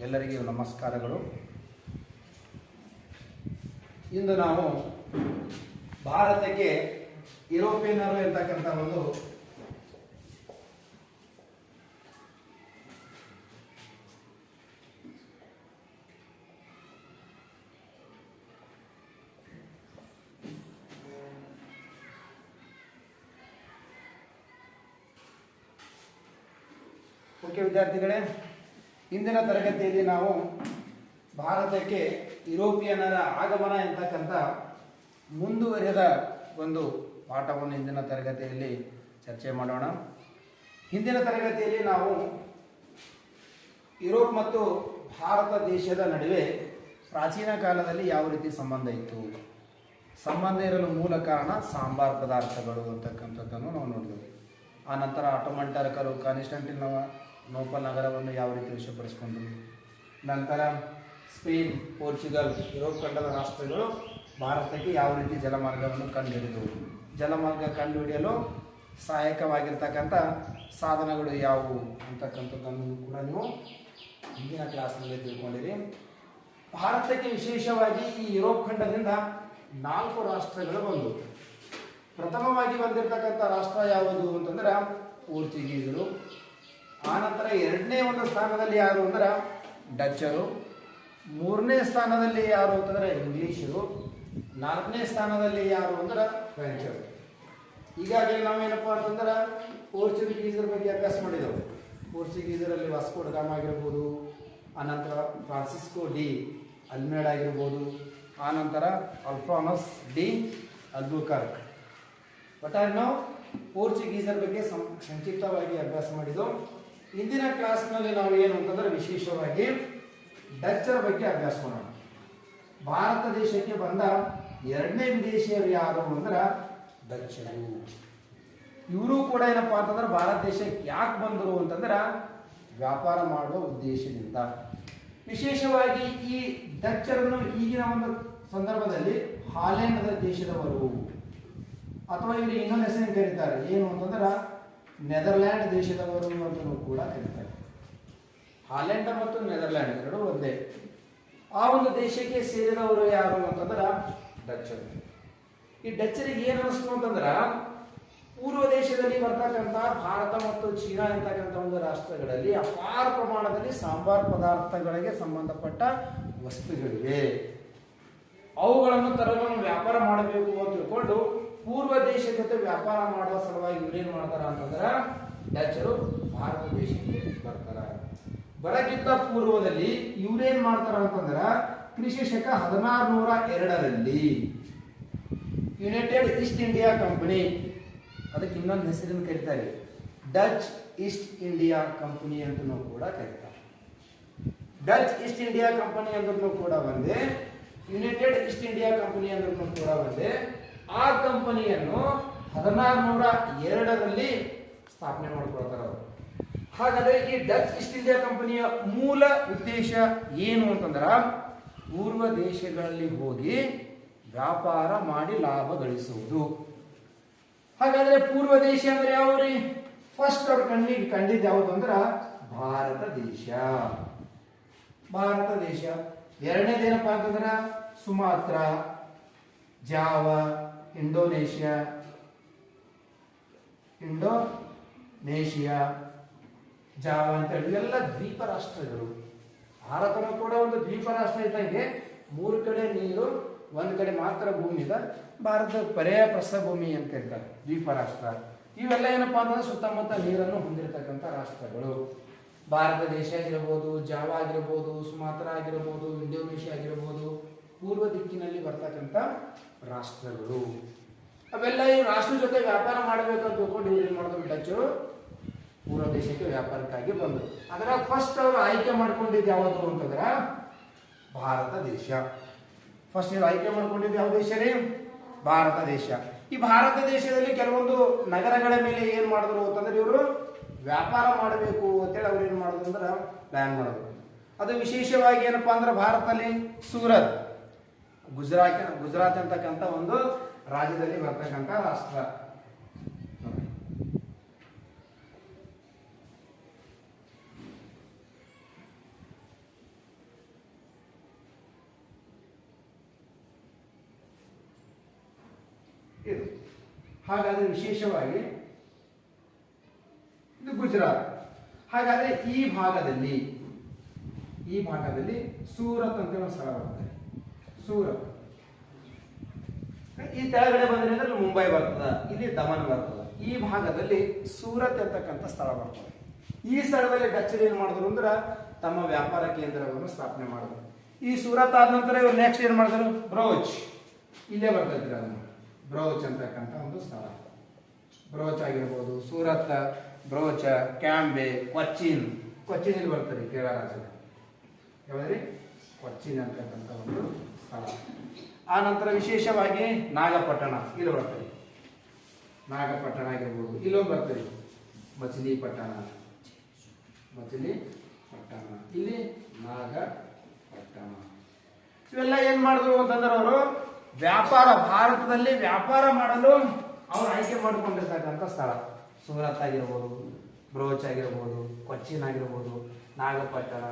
ಎಲ್ಲರಿಗೂ ನಮಸ್ಕಾರಗಳು. ಇಂದು ನಾವು ಭಾರತಕ್ಕೆ ಯುರೋಪಿಯನ್ನರು ಎಂತಕ್ಕಂಥ ಒಂದು ಓಕೆ ವಿದ್ಯಾರ್ಥಿಗಳೇ, ಇಂದಿನ ತರಗತಿಯಲ್ಲಿ ನಾವು ಭಾರತಕ್ಕೆ ಯುರೋಪಿಯನ್ನರ ಆಗಮನ ಎಂತಕ್ಕಂಥ ಮುಂದುವರಿದ ಒಂದು ಪಾಠವನ್ನು ಇಂದಿನ ತರಗತಿಯಲ್ಲಿ ಚರ್ಚೆ ಮಾಡೋಣ. ಹಿಂದಿನ ತರಗತಿಯಲ್ಲಿ ನಾವು ಯುರೋಪ್ ಮತ್ತು ಭಾರತ ದೇಶದ ನಡುವೆ ಪ್ರಾಚೀನ ಕಾಲದಲ್ಲಿ ಯಾವ ರೀತಿ ಸಂಬಂಧ ಇತ್ತು, ಸಂಬಂಧ ಇರಲು ಮೂಲ ಕಾರಣ ಸಾಂಬಾರ್ ಪದಾರ್ಥಗಳು ಅಂತಕ್ಕಂಥದ್ದನ್ನು ನಾವು ನೋಡಿದೆವು. ಆ ನಂತರ ಆಟೋಮನ್ ಟರ್ಕರು ಕಾನ್ಸ್ಟಾಂಟಿನೋಪಲ್ ನಗರವನ್ನು ಯಾವ ರೀತಿ ವಶಪಡಿಸಿಕೊಂಡ್ರು, ನಂತರ ಸ್ಪೇನ್, ಪೋರ್ಚುಗಲ್, ಯುರೋಪ್ ಖಂಡದ ರಾಷ್ಟ್ರಗಳು ಭಾರತಕ್ಕೆ ಯಾವ ರೀತಿ ಜಲಮಾರ್ಗವನ್ನು ಕಂಡುಹಿಡಿದವು, ಜಲಮಾರ್ಗ ಕಂಡುಹಿಡಿಯಲು ಸಹಾಯಕವಾಗಿರ್ತಕ್ಕಂಥ ಸಾಧನಗಳು ಯಾವುವು ಅಂತಕ್ಕಂಥದ್ದನ್ನು ಕೂಡ ನೀವು ಹಿಂದಿನ ಕ್ಲಾಸ್ನಲ್ಲಿ ತಿಳ್ಕೊಂಡಿರಿ. ಭಾರತಕ್ಕೆ ವಿಶೇಷವಾಗಿ ಈ ಯುರೋಪ್ ಖಂಡದಿಂದ 4 ರಾಷ್ಟ್ರಗಳು ಬಂದವು. ಪ್ರಥಮವಾಗಿ ಬಂದಿರತಕ್ಕಂಥ ರಾಷ್ಟ್ರ ಯಾವುದು ಅಂತಂದ್ರೆ ಪೋರ್ಚುಗೀಸರು. ಆನಂತರ 2ನೇ ಒಂದು ಸ್ಥಾನದಲ್ಲಿ ಯಾರು ಅಂದ್ರೆ ಡಚ್ಚರು, 3ನೇ ಸ್ಥಾನದಲ್ಲಿ ಯಾರು ಅಂತಂದ್ರೆ ಇಂಗ್ಲಿಷರು, 4ನೇ ಸ್ಥಾನದಲ್ಲಿ ಯಾರು ಅಂದ್ರೆ ಫ್ರೆಂಚರು. ಈಗಾಗಲೇ ನಾವೇನಪ್ಪ ಅಂತಂದ್ರೆ ಪೋರ್ಚುಗೀಸರ ಬಗ್ಗೆ ಅಭ್ಯಾಸ ಮಾಡಿದೆವು. ಪೋರ್ಚುಗೀಸರಲ್ಲಿ ವಾಸ್ಕೋ ಡ ಗಾಮ ಆಗಿರ್ಬೋದು, ಆನಂತರ ಫ್ರಾನ್ಸಿಸ್ಕೋ ಡಿ ಅಲ್ಮೇಡ ಆಗಿರ್ಬೋದು, ಆನಂತರ ಅಲ್ಫಾನಸ್ ಡಿ ಅಲ್ಬುಕರ್ಕ್. ಒಟ್ಟಾರೆ ನಾವು ಪೋರ್ಚುಗೀಸರ ಬಗ್ಗೆ ಸಂಕ್ಷಿಪ್ತವಾಗಿ ಅಭ್ಯಾಸ ಮಾಡಿದ್ದು. ಇಂದಿನ ಕ್ಲಾಸ್ನಲ್ಲಿ ನಾವು ಏನು ಅಂತಂದ್ರೆ ವಿಶೇಷವಾಗಿ ಡಚ್ಚರ ಬಗ್ಗೆ ಅಭ್ಯಾಸ ಮಾಡೋಣ. ಭಾರತ ದೇಶಕ್ಕೆ ಬಂದ 2ನೇ ವಿದೇಶಿಯರು ಯಾರು ಅಂದ್ರೆ ಡಚ್ಚರು. ಇವರು ಕೂಡ ಏನಪ್ಪಾ ಅಂತಂದ್ರೆ ಭಾರತ ದೇಶಕ್ಕೆ ಯಾಕೆ ಬಂದರು ಅಂತಂದ್ರೆ ವ್ಯಾಪಾರ ಮಾಡುವ ಉದ್ದೇಶದಿಂದ. ವಿಶೇಷವಾಗಿ ಈ ಡಚ್ಚರನ್ನು ಈಗಿನ ಒಂದು ಸಂದರ್ಭದಲ್ಲಿ ಹಾಲೆಂಡ್ ದೇಶದವರು ಅಥವಾ ಇವರು ಇನ್ನೊಂದು ಹೆಸರು ಕರೀತಾರೆ, ಏನು ಅಂತಂದ್ರೆ ನೆದರ್ಲ್ಯಾಂಡ್ ದೇಶದವರು ಅಂತಲೂ ಕೂಡ ಕರೀತಾರೆ. ಹಾಲೆಂಡ್ ಮತ್ತು ನೆದರ್ಲ್ಯಾಂಡ್ ಎರಡು ಒಂದೇ. ಆ ಒಂದು ದೇಶಕ್ಕೆ ಸೇರಿದವರು ಯಾರು ಅಂತಂದ್ರೆ ಡಚ್ಚರು. ಈ ಡಚ್ಚರಿಗೆ ಏನು ಅನಿಸ್ತು ಅಂತಂದ್ರೆ ಪೂರ್ವ ದೇಶದಲ್ಲಿ ಬರ್ತಕ್ಕಂಥ ಭಾರತ ಮತ್ತು ಚೀನಾ ಅಂತಕ್ಕಂಥ ಒಂದು ರಾಷ್ಟ್ರಗಳಲ್ಲಿ ಅಪಾರ ಪ್ರಮಾಣದಲ್ಲಿ ಸಾಂಬಾರ್ ಪದಾರ್ಥಗಳಿಗೆ ಸಂಬಂಧಪಟ್ಟ ವಸ್ತುಗಳಿವೆ, ಅವುಗಳನ್ನು ತರಲು ವ್ಯಾಪಾರ ಮಾಡಬೇಕು ಅಂತ ತಿಳ್ಕೊಂಡು ಪೂರ್ವ ದೇಶ ಜೊತೆ ವ್ಯಾಪಾರ ಮಾಡುವ ಸಲುವಾಗಿ ಇವ್ರೇನ್ ಮಾಡ್ತಾರ ಅಂತಂದ್ರ ಡಚ್ಚರು ಭಾರತ ದೇಶಕ್ಕೆ ಬರ್ತಾರ. ಬರಕ್ಕಿಂತ ಪೂರ್ವದಲ್ಲಿ ಇವ್ರೇನ್ ಮಾಡ್ತಾರ ಅಂತಂದ್ರ ಕ್ರಿಸ್ತ ಶಕ 1602ರಲ್ಲಿ ಯುನೈಟೆಡ್ ಈಸ್ಟ್ ಇಂಡಿಯಾ ಕಂಪನಿ, ಅದಕ್ಕೆ ಇನ್ನೊಂದು ಹೆಸರನ್ನು ಕರೀತಾರೆ ಡಚ್ ಈಸ್ಟ್ ಇಂಡಿಯಾ ಕಂಪನಿ ಅಂತನೂ ಕೂಡ ಕರೀತಾರೆ. ಡಚ್ ಈಸ್ಟ್ ಇಂಡಿಯಾ ಕಂಪನಿ ಅಂದ್ರೂ ಕೂಡ ಒಂದೇ, ಯುನೈಟೆಡ್ ಈಸ್ಟ್ ಇಂಡಿಯಾ ಕಂಪನಿ ಅಂದ್ರೂ ಕೂಡ ಒಂದೇ. ಆ ಕಂಪನಿಯನ್ನು 1602ರಲ್ಲಿ ಸ್ಥಾಪನೆ ಮಾಡಿಕೊಳ್ತಾರೆ ಅವರು. ಹಾಗಾದ್ರೆ ಈ ಡಚ್ ಈಸ್ಟ್ ಇಂಡಿಯಾ ಕಂಪನಿಯ ಮೂಲ ಉದ್ದೇಶ ಏನು ಅಂತಂದ್ರ ಪೂರ್ವ ದೇಶಗಳಲ್ಲಿ ಹೋಗಿ ವ್ಯಾಪಾರ ಮಾಡಿ ಲಾಭ ಗಳಿಸುವುದು. ಹಾಗಾದ್ರೆ ಪೂರ್ವ ದೇಶ ಅಂದ್ರೆ ಯಾವ್ರಿ? ಫಸ್ಟ್ ಅವ್ರ ಕಣ್ಣಿಗೆ ಕಂಡಿದ್ದು ಯಾವುದು ಅಂದ್ರ ಭಾರತ ದೇಶ. ಭಾರತ ದೇಶ. ಎರಡನೇದೇನಪ್ಪ ಅಂತಂದ್ರ ಸುಮಾತ್ರ, ಜಾವ, ಇಂಡೋನೇಷಿಯಾ, ಜಾವ ಅಂತ ಹೇಳಿ ಇವೆಲ್ಲ ದ್ವೀಪ ರಾಷ್ಟ್ರಗಳು. ಭಾರತನೂ ಕೂಡ ಒಂದು ದ್ವೀಪ ರಾಷ್ಟ್ರ ಇದ್ದಂಗೆ 3 ಕಡೆ ನೀರು, 1 ಕಡೆ ಮಾತ್ರ ಭೂಮಿ ಇದೆ. ಭಾರತ ಪರ್ಯಾಯ ಪ್ರಸ್ಥಭೂಮಿ ಅಂತ ಕರೀತಾರೆ, ದ್ವೀಪ ರಾಷ್ಟ್ರ. ಇವೆಲ್ಲ ಏನಪ್ಪಾ ಅಂತಂದ್ರೆ ಸುತ್ತಮುತ್ತ ನೀರನ್ನು ಹೊಂದಿರತಕ್ಕಂಥ ರಾಷ್ಟ್ರಗಳು. ಭಾರತ ದೇಶ ಆಗಿರ್ಬೋದು, ಜಾವ ಆಗಿರ್ಬೋದು, ಸುಮಾತ್ರ ಆಗಿರ್ಬೋದು, ಇಂಡೋನೇಷಿಯಾ ಆಗಿರ್ಬೋದು, ಪೂರ್ವ ದಿಕ್ಕಿನಲ್ಲಿ ಬರ್ತಕ್ಕಂಥ ರಾಷ್ಟ್ರಗಳು. ಅವೆಲ್ಲ ಈ ರಾಷ್ಟ್ರ ಜೊತೆ ವ್ಯಾಪಾರ ಮಾಡಬೇಕಂತ ತಿಳ್ಕೊಂಡು ಇವ್ರು ಏನ್ ಮಾಡಿದ್ರು, ಡಚ್ಚರು ಪೂರ್ವ ದೇಶಕ್ಕೆ ವ್ಯಾಪಾರಕ್ಕಾಗಿ ಬಂದರು. ಅದರ ಫಸ್ಟ್ ಅವರು ಆಯ್ಕೆ ಮಾಡ್ಕೊಂಡಿದ್ದು ಯಾವುದು ಅಂತಂದ್ರೆ ಭಾರತ ದೇಶ. ಫಸ್ಟ್ ಇವ್ರು ಆಯ್ಕೆ ಮಾಡ್ಕೊಂಡಿದ್ದು ಯಾವ ದೇಶ ರೀ? ಭಾರತ ದೇಶ. ಈ ಭಾರತ ದೇಶದಲ್ಲಿ ಕೆಲವೊಂದು ನಗರಗಳ ಮೇಲೆ ಏನ್ ಮಾಡಿದ್ರು ಅಂತಂದ್ರೆ ಇವರು ವ್ಯಾಪಾರ ಮಾಡಬೇಕು ಅಂತೇಳಿ ಅವ್ರು ಏನ್ ಮಾಡಿದ್ರು ಅಂದ್ರೆ ಪ್ಲಾನ್ ಮಾಡಿದ್ರು. ಅದು ವಿಶೇಷವಾಗಿ ಏನಪ್ಪಾ ಅಂದ್ರೆ ಭಾರತದಲ್ಲಿ ಸೂರತ್, ಗುಜರಾತ್ ಅಂತಕ್ಕಂಥ ಒಂದು ರಾಜ್ಯದಲ್ಲಿ ಬರ್ತಕ್ಕಂಥ ರಾಷ್ಟ್ರ. ಇದು. ಹಾಗಾದ್ರೆ ವಿಶೇಷವಾಗಿ ಇದು ಗುಜರಾತ್. ಹಾಗಾದ್ರೆ ಈ ಭಾಗದಲ್ಲಿ ಸೂರತ್ ಅಂತ ಒಂದು ಸ್ಥಳ ಬರ್ತದೆ. ಸೂರತ್ ಈ ಕೆಳಗಡೆ ಬಂದ್ರೆ ಅಂದ್ರೆ ಮುಂಬೈ ಬರ್ತದ, ಇಲ್ಲಿ ದಮನ್ ಬರ್ತದ. ಈ ಭಾಗದಲ್ಲಿ ಸೂರತ್ ಅಂತಕ್ಕಂಥ ಸ್ಥಳ ಬರ್ತದೆ. ಈ ಸ್ಥಳದಲ್ಲಿ ಡಚ್ಚರು ಏನ್ ಮಾಡಿದ್ರು ಅಂದ್ರೆ ತಮ್ಮ ವ್ಯಾಪಾರ ಕೇಂದ್ರವನ್ನು ಸ್ಥಾಪನೆ ಮಾಡಿದ್ರು. ಈ ಸೂರತ್ ಆದ ನಂತರ ಇವ್ರು ನೆಕ್ಸ್ಟ್ ಏನ್ ಮಾಡಿದ್ರು, ಬ್ರೋಚ್ ಇಲ್ಲೇ ಬರ್ತೈತ್ರಿ. ಅದನ್ನು ಬ್ರೋಚ್ ಅಂತಕ್ಕಂಥ ಒಂದು ಸ್ಥಳ. ಬ್ರೋಚ್ ಆಗಿರ್ಬೋದು, ಸೂರತ್, ಬ್ರೋಚ್, ಕ್ಯಾಂಬೆ, ಕೊಚ್ಚಿನ್ ಇಲ್ಲಿ ಬರ್ತದೆ ಕೇರಳ ರಾಜ್ಯದ. ಯಾವ್ದ್ರಿ ಕೊಚ್ಚಿನ್ ಅಂತಕ್ಕಂಥ ಒಂದು ಸ್ಥಳ. ಆ ನಂತರ ವಿಶೇಷವಾಗಿ ನಾಗಪಟ್ಟಣ ಇಲ್ಲಿ ಬರ್ತದೆ. ನಾಗಪಟ್ಟಣ ಆಗಿರ್ಬೋದು, ಇಲ್ಲೊಂದು ಬರ್ತದೆ ಮಚಿಲಿಪಟ್ಟಣ, ಇಲ್ಲಿ ನಾಗಪಟ್ಟಣ. ಇವೆಲ್ಲ ಏನ್ ಮಾಡಿದ್ರು ಅಂತಂದ್ರೆ ಅವರು ಭಾರತದಲ್ಲಿ ವ್ಯಾಪಾರ ಮಾಡಲು ಅವ್ರು ಆಯ್ಕೆ ಮಾಡಿಕೊಂಡಿರ್ತಕ್ಕಂಥ ಸ್ಥಳ. ಸೂರತ್ ಆಗಿರ್ಬೋದು, ಬ್ರೋಚ್ ಆಗಿರ್ಬೋದು, ಕೊಚ್ಚಿನ್ ಆಗಿರ್ಬೋದು, ನಾಗಪಟ್ಟಣ,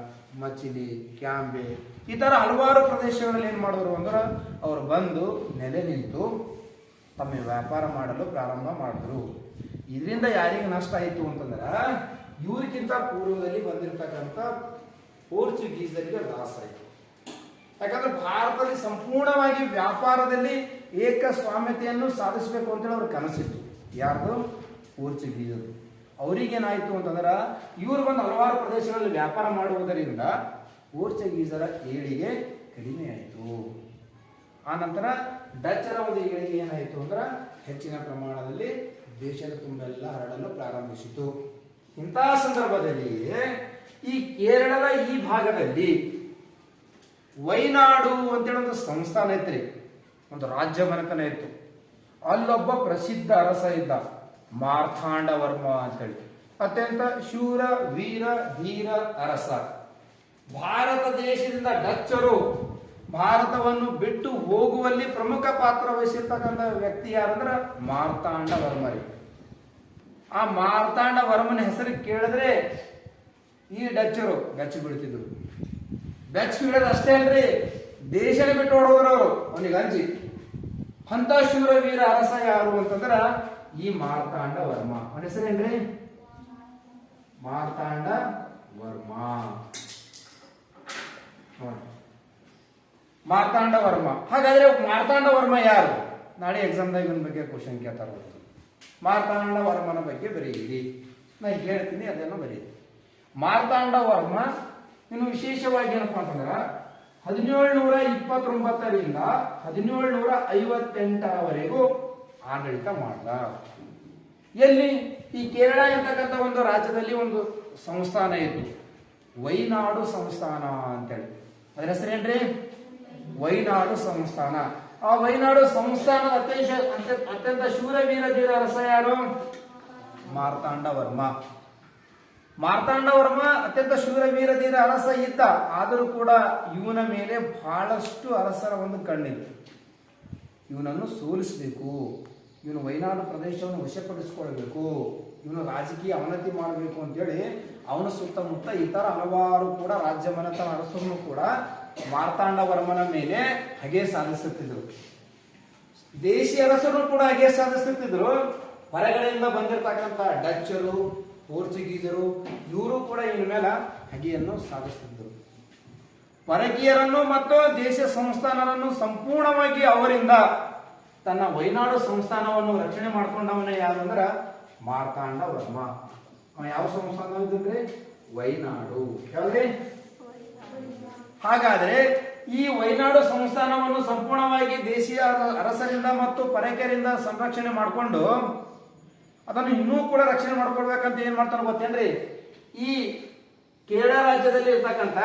ಮಚಿಲಿ, ಕ್ಯಾಂಬೆ, ಈ ತರ ಹಲವಾರು ಪ್ರದೇಶಗಳಲ್ಲಿ ಏನ್ ಮಾಡಿದ್ರು ಅಂದ್ರೆ ಅವ್ರು ಬಂದು ನೆಲೆ ನಿಂತು ತಮ್ಮ ವ್ಯಾಪಾರ ಮಾಡಲು ಪ್ರಾರಂಭ ಮಾಡಿದ್ರು. ಇದರಿಂದ ಯಾರಿಗೆ ನಷ್ಟ ಆಯಿತು ಅಂತಂದ್ರೆ ಇವ್ರಿಗಿಂತ ಪೂರ್ವದಲ್ಲಿ ಬಂದಿರತಕ್ಕಂಥ ಪೋರ್ಚುಗೀಸರಿಗೆ ಲಾಸ್ ಆಯಿತು. ಯಾಕಂದ್ರೆ ಭಾರತದಲ್ಲಿ ಸಂಪೂರ್ಣವಾಗಿ ವ್ಯಾಪಾರದಲ್ಲಿ ಏಕಸ್ವಾಮ್ಯತೆಯನ್ನು ಸಾಧಿಸಬೇಕು ಅಂತೇಳಿ ಅವ್ರ ಕನಸಿತ್ತು. ಯಾರ್ದು? ಪೋರ್ಚುಗೀಸರು. ಅವ್ರಿಗೇನಾಯ್ತು ಅಂತಂದ್ರೆ ಇವರು ಬಂದು ಹಲವಾರು ಪ್ರದೇಶಗಳಲ್ಲಿ ವ್ಯಾಪಾರ ಮಾಡುವುದರಿಂದ ಪೋರ್ಚುಗೀಸರ ಏಳಿಗೆ ಕಡಿಮೆ ಆಯಿತು. ಆ ನಂತರ ಡಚ್ಚರ ಒಂದು ಏಳಿಗೆ ಏನಾಯಿತು ಅಂದ್ರೆ ಹೆಚ್ಚಿನ ಪ್ರಮಾಣದಲ್ಲಿ ದೇಶದ ತುಂಬೆಲ್ಲ ಹರಡಲು ಪ್ರಾರಂಭಿಸಿತು. ಇಂತಹ ಸಂದರ್ಭದಲ್ಲಿ ಈ ಕೇರಳದ ಈ ಭಾಗದಲ್ಲಿ ವೈನಾಡು ಅಂತೇಳಿ ಒಂದು ಸಂಸ್ಥಾನ ಐತ್ರಿ, ಒಂದು ರಾಜ್ಯ ಮನೆತನ ಇತ್ತು. ಅಲ್ಲೊಬ್ಬ ಪ್ರಸಿದ್ಧ ಅರಸ ಇದ್ದ, ಮಾರ್ಥಾಂಡ ವರ್ಮ ಅಂತೇಳಿ. ಅತ್ಯಂತ ಶೂರ, ವೀರ, ಧೀರ ಅರಸ. ಭಾರತ ದೇಶದಿಂದ ಡಚ್ಚರು ಭಾರತವನ್ನು ಬಿಟ್ಟು ಹೋಗುವಲ್ಲಿ ಪ್ರಮುಖ ಪಾತ್ರ ವಹಿಸಿರ್ತಕ್ಕಂಥ ವ್ಯಕ್ತಿ ಯಾರಂದ್ರ ಮಾರ್ತಾಂಡ ವರ್ಮರಿ. ಆ ಮಾರ್ತಾಂಡ ವರ್ಮನ ಹೆಸರು ಕೇಳಿದ್ರೆ ಈ ಡಚ್ಚರು ಬೆಚ್ಚ ಬೀಳ್ತಿದ್ರು. ಬೆಚ್ಚ ಬೀಳೋದು ಅಷ್ಟೇ ಅಲ್ರಿ, ದೇಶನೇ ಬಿಟ್ಟು ಓಡೋದ್ರು ಅವರು ಅವನಿಗೆ ಅಂಜಿ. ಅಂತ ಶೂರ ವೀರ ಅರಸ ಯಾರು ಅಂತಂದ್ರ ಈ ಮಾರ್ತಾಂಡ ವರ್ಮ. ಅವನ ಹೆಸರೇನ್ರಿ? ಮಾರ್ತಾಂಡ ವರ್ಮ. ಮಾರ್ತಾಂಡ ವರ್ಮ. ಹಾಗಾದ್ರೆ ಮಾರ್ತಾಂಡ ವರ್ಮ ಯಾರು? ನಾಳೆ ಎಕ್ಸಾಮ್ದಾಗ ಇವನ್ ಬಗ್ಗೆ ಕ್ವಶನ್ ಕೇಳ್ತಾರ. ಮಾರ್ತಾಂಡ ವರ್ಮನ ಬಗ್ಗೆ ಬರೆಯಿರಿ. ನಾನು ಹೇಳ್ತೀನಿ, ಅದನ್ನು ಬರೀರಿ. ಮಾರ್ತಾಂಡ ವರ್ಮ ಇನ್ನು ವಿಶೇಷವಾಗಿ ಏನಪ್ಪಾ ಅಂತಂದ್ರ 1729ರಿಂದ 1758ರವರೆಗೂ ಆಡಳಿತ ಮಾಡ್ದ. ಎಲ್ಲಿ? ಈ ಕೇರಳ ಅಂತಕ್ಕಂಥ ಒಂದು ರಾಜ್ಯದಲ್ಲಿ ಒಂದು ಸಂಸ್ಥಾನ ಇತ್ತು, ವೈನಾಡು ಸಂಸ್ಥಾನ ಅಂತೇಳಿ. ಅದ್ರ ಹೆಸರೇನ್ರಿ? ವೈನಾಡು ಸಂಸ್ಥಾನ. ಆ ವೈನಾಡು ಸಂಸ್ಥಾನದ ಅತ್ಯಂತ ಶೂರವೀರ ಧೀರ ಅರಸ ಯಾರು? ಮಾರ್ತಾಂಡ ವರ್ಮ. ಮಾರ್ತಾಂಡ ವರ್ಮ ಅತ್ಯಂತ ಶೂರವೀರ ಧೀರ ಅರಸ ಇದ್ದ. ಆದರೂ ಕೂಡ ಇವನ ಮೇಲೆ ಬಹಳಷ್ಟು ಅರಸರ ಒಂದು ಕಣ್ಣಿತ್ತು. ಇವನನ್ನು ಸೋಲಿಸಬೇಕು, ಇವನು ವೈನಾಡು ಪ್ರದೇಶವನ್ನು ವಶಪಡಿಸಿಕೊಳ್ಬೇಕು, ಇವನು ರಾಜಕೀಯ ಅವನತಿ ಮಾಡಬೇಕು ಅಂತೇಳಿ ಅವನ ಸುತ್ತಮುತ್ತ ಇತರ ಹಲವಾರು ಕೂಡ ರಾಜ್ಯ ಮನೆತನ ಅರಸರನ್ನು ಕೂಡ ಮಾರ್ತಾಂಡ ವರ್ಮನ ಮೇಲೆ ಹಗೆ ಸಾಧಿಸುತ್ತಿದ್ರು. ದೇಶಿ ಅರಸರು ಕೂಡ ಹಗೆ ಸಾಧಿಸುತ್ತಿದ್ರು. ಹೊರಗಡೆಯಿಂದ ಬಂದಿರತಕ್ಕಂಥ ಡಚ್ಚರು, ಪೋರ್ಚುಗೀಸರು ಇವರು ಕೂಡ ಇವನ ಮೇಲೆ ಹಗೆಯನ್ನು ಸಾಧಿಸುತ್ತಿದ್ದರು. ಪರಕೀಯರನ್ನು ಮತ್ತು ದೇಶ ಸಂಸ್ಥಾನರನ್ನು ಸಂಪೂರ್ಣವಾಗಿ ಅವರಿಂದ ತನ್ನ ವೈನಾಡು ಸಂಸ್ಥಾನವನ್ನು ರಕ್ಷಣೆ ಮಾಡ್ಕೊಂಡವನೇ ಯಾರು ಅಂದ್ರ ಮಾರ್ತಾಂಡ ವರ್ಮ. ಯಾವ ಸಂಸ್ಥಾನ ಇದ್ರೆ ವೈನಾಡು. ಯಾವ್ದ್ರಿ? ಹಾಗಾದ್ರೆ ಈ ವೈನಾಡು ಸಂಸ್ಥಾನವನ್ನು ಸಂಪೂರ್ಣವಾಗಿ ದೇಶೀಯ ಅರಸರಿಂದ ಮತ್ತು ಪರಕೀಯರಿಂದ ಸಂರಕ್ಷಣೆ ಮಾಡಿಕೊಂಡು ಅದನ್ನು ಇನ್ನೂ ಕೂಡ ರಕ್ಷಣೆ ಮಾಡ್ಕೊಳ್ಬೇಕಂತ ಏನ್ ಮಾಡ್ತಾನೆ ಗೊತ್ತೇನ್ರಿ? ಈ ಕೇರಳ ರಾಜ್ಯದಲ್ಲಿ ಇರ್ತಕ್ಕಂಥ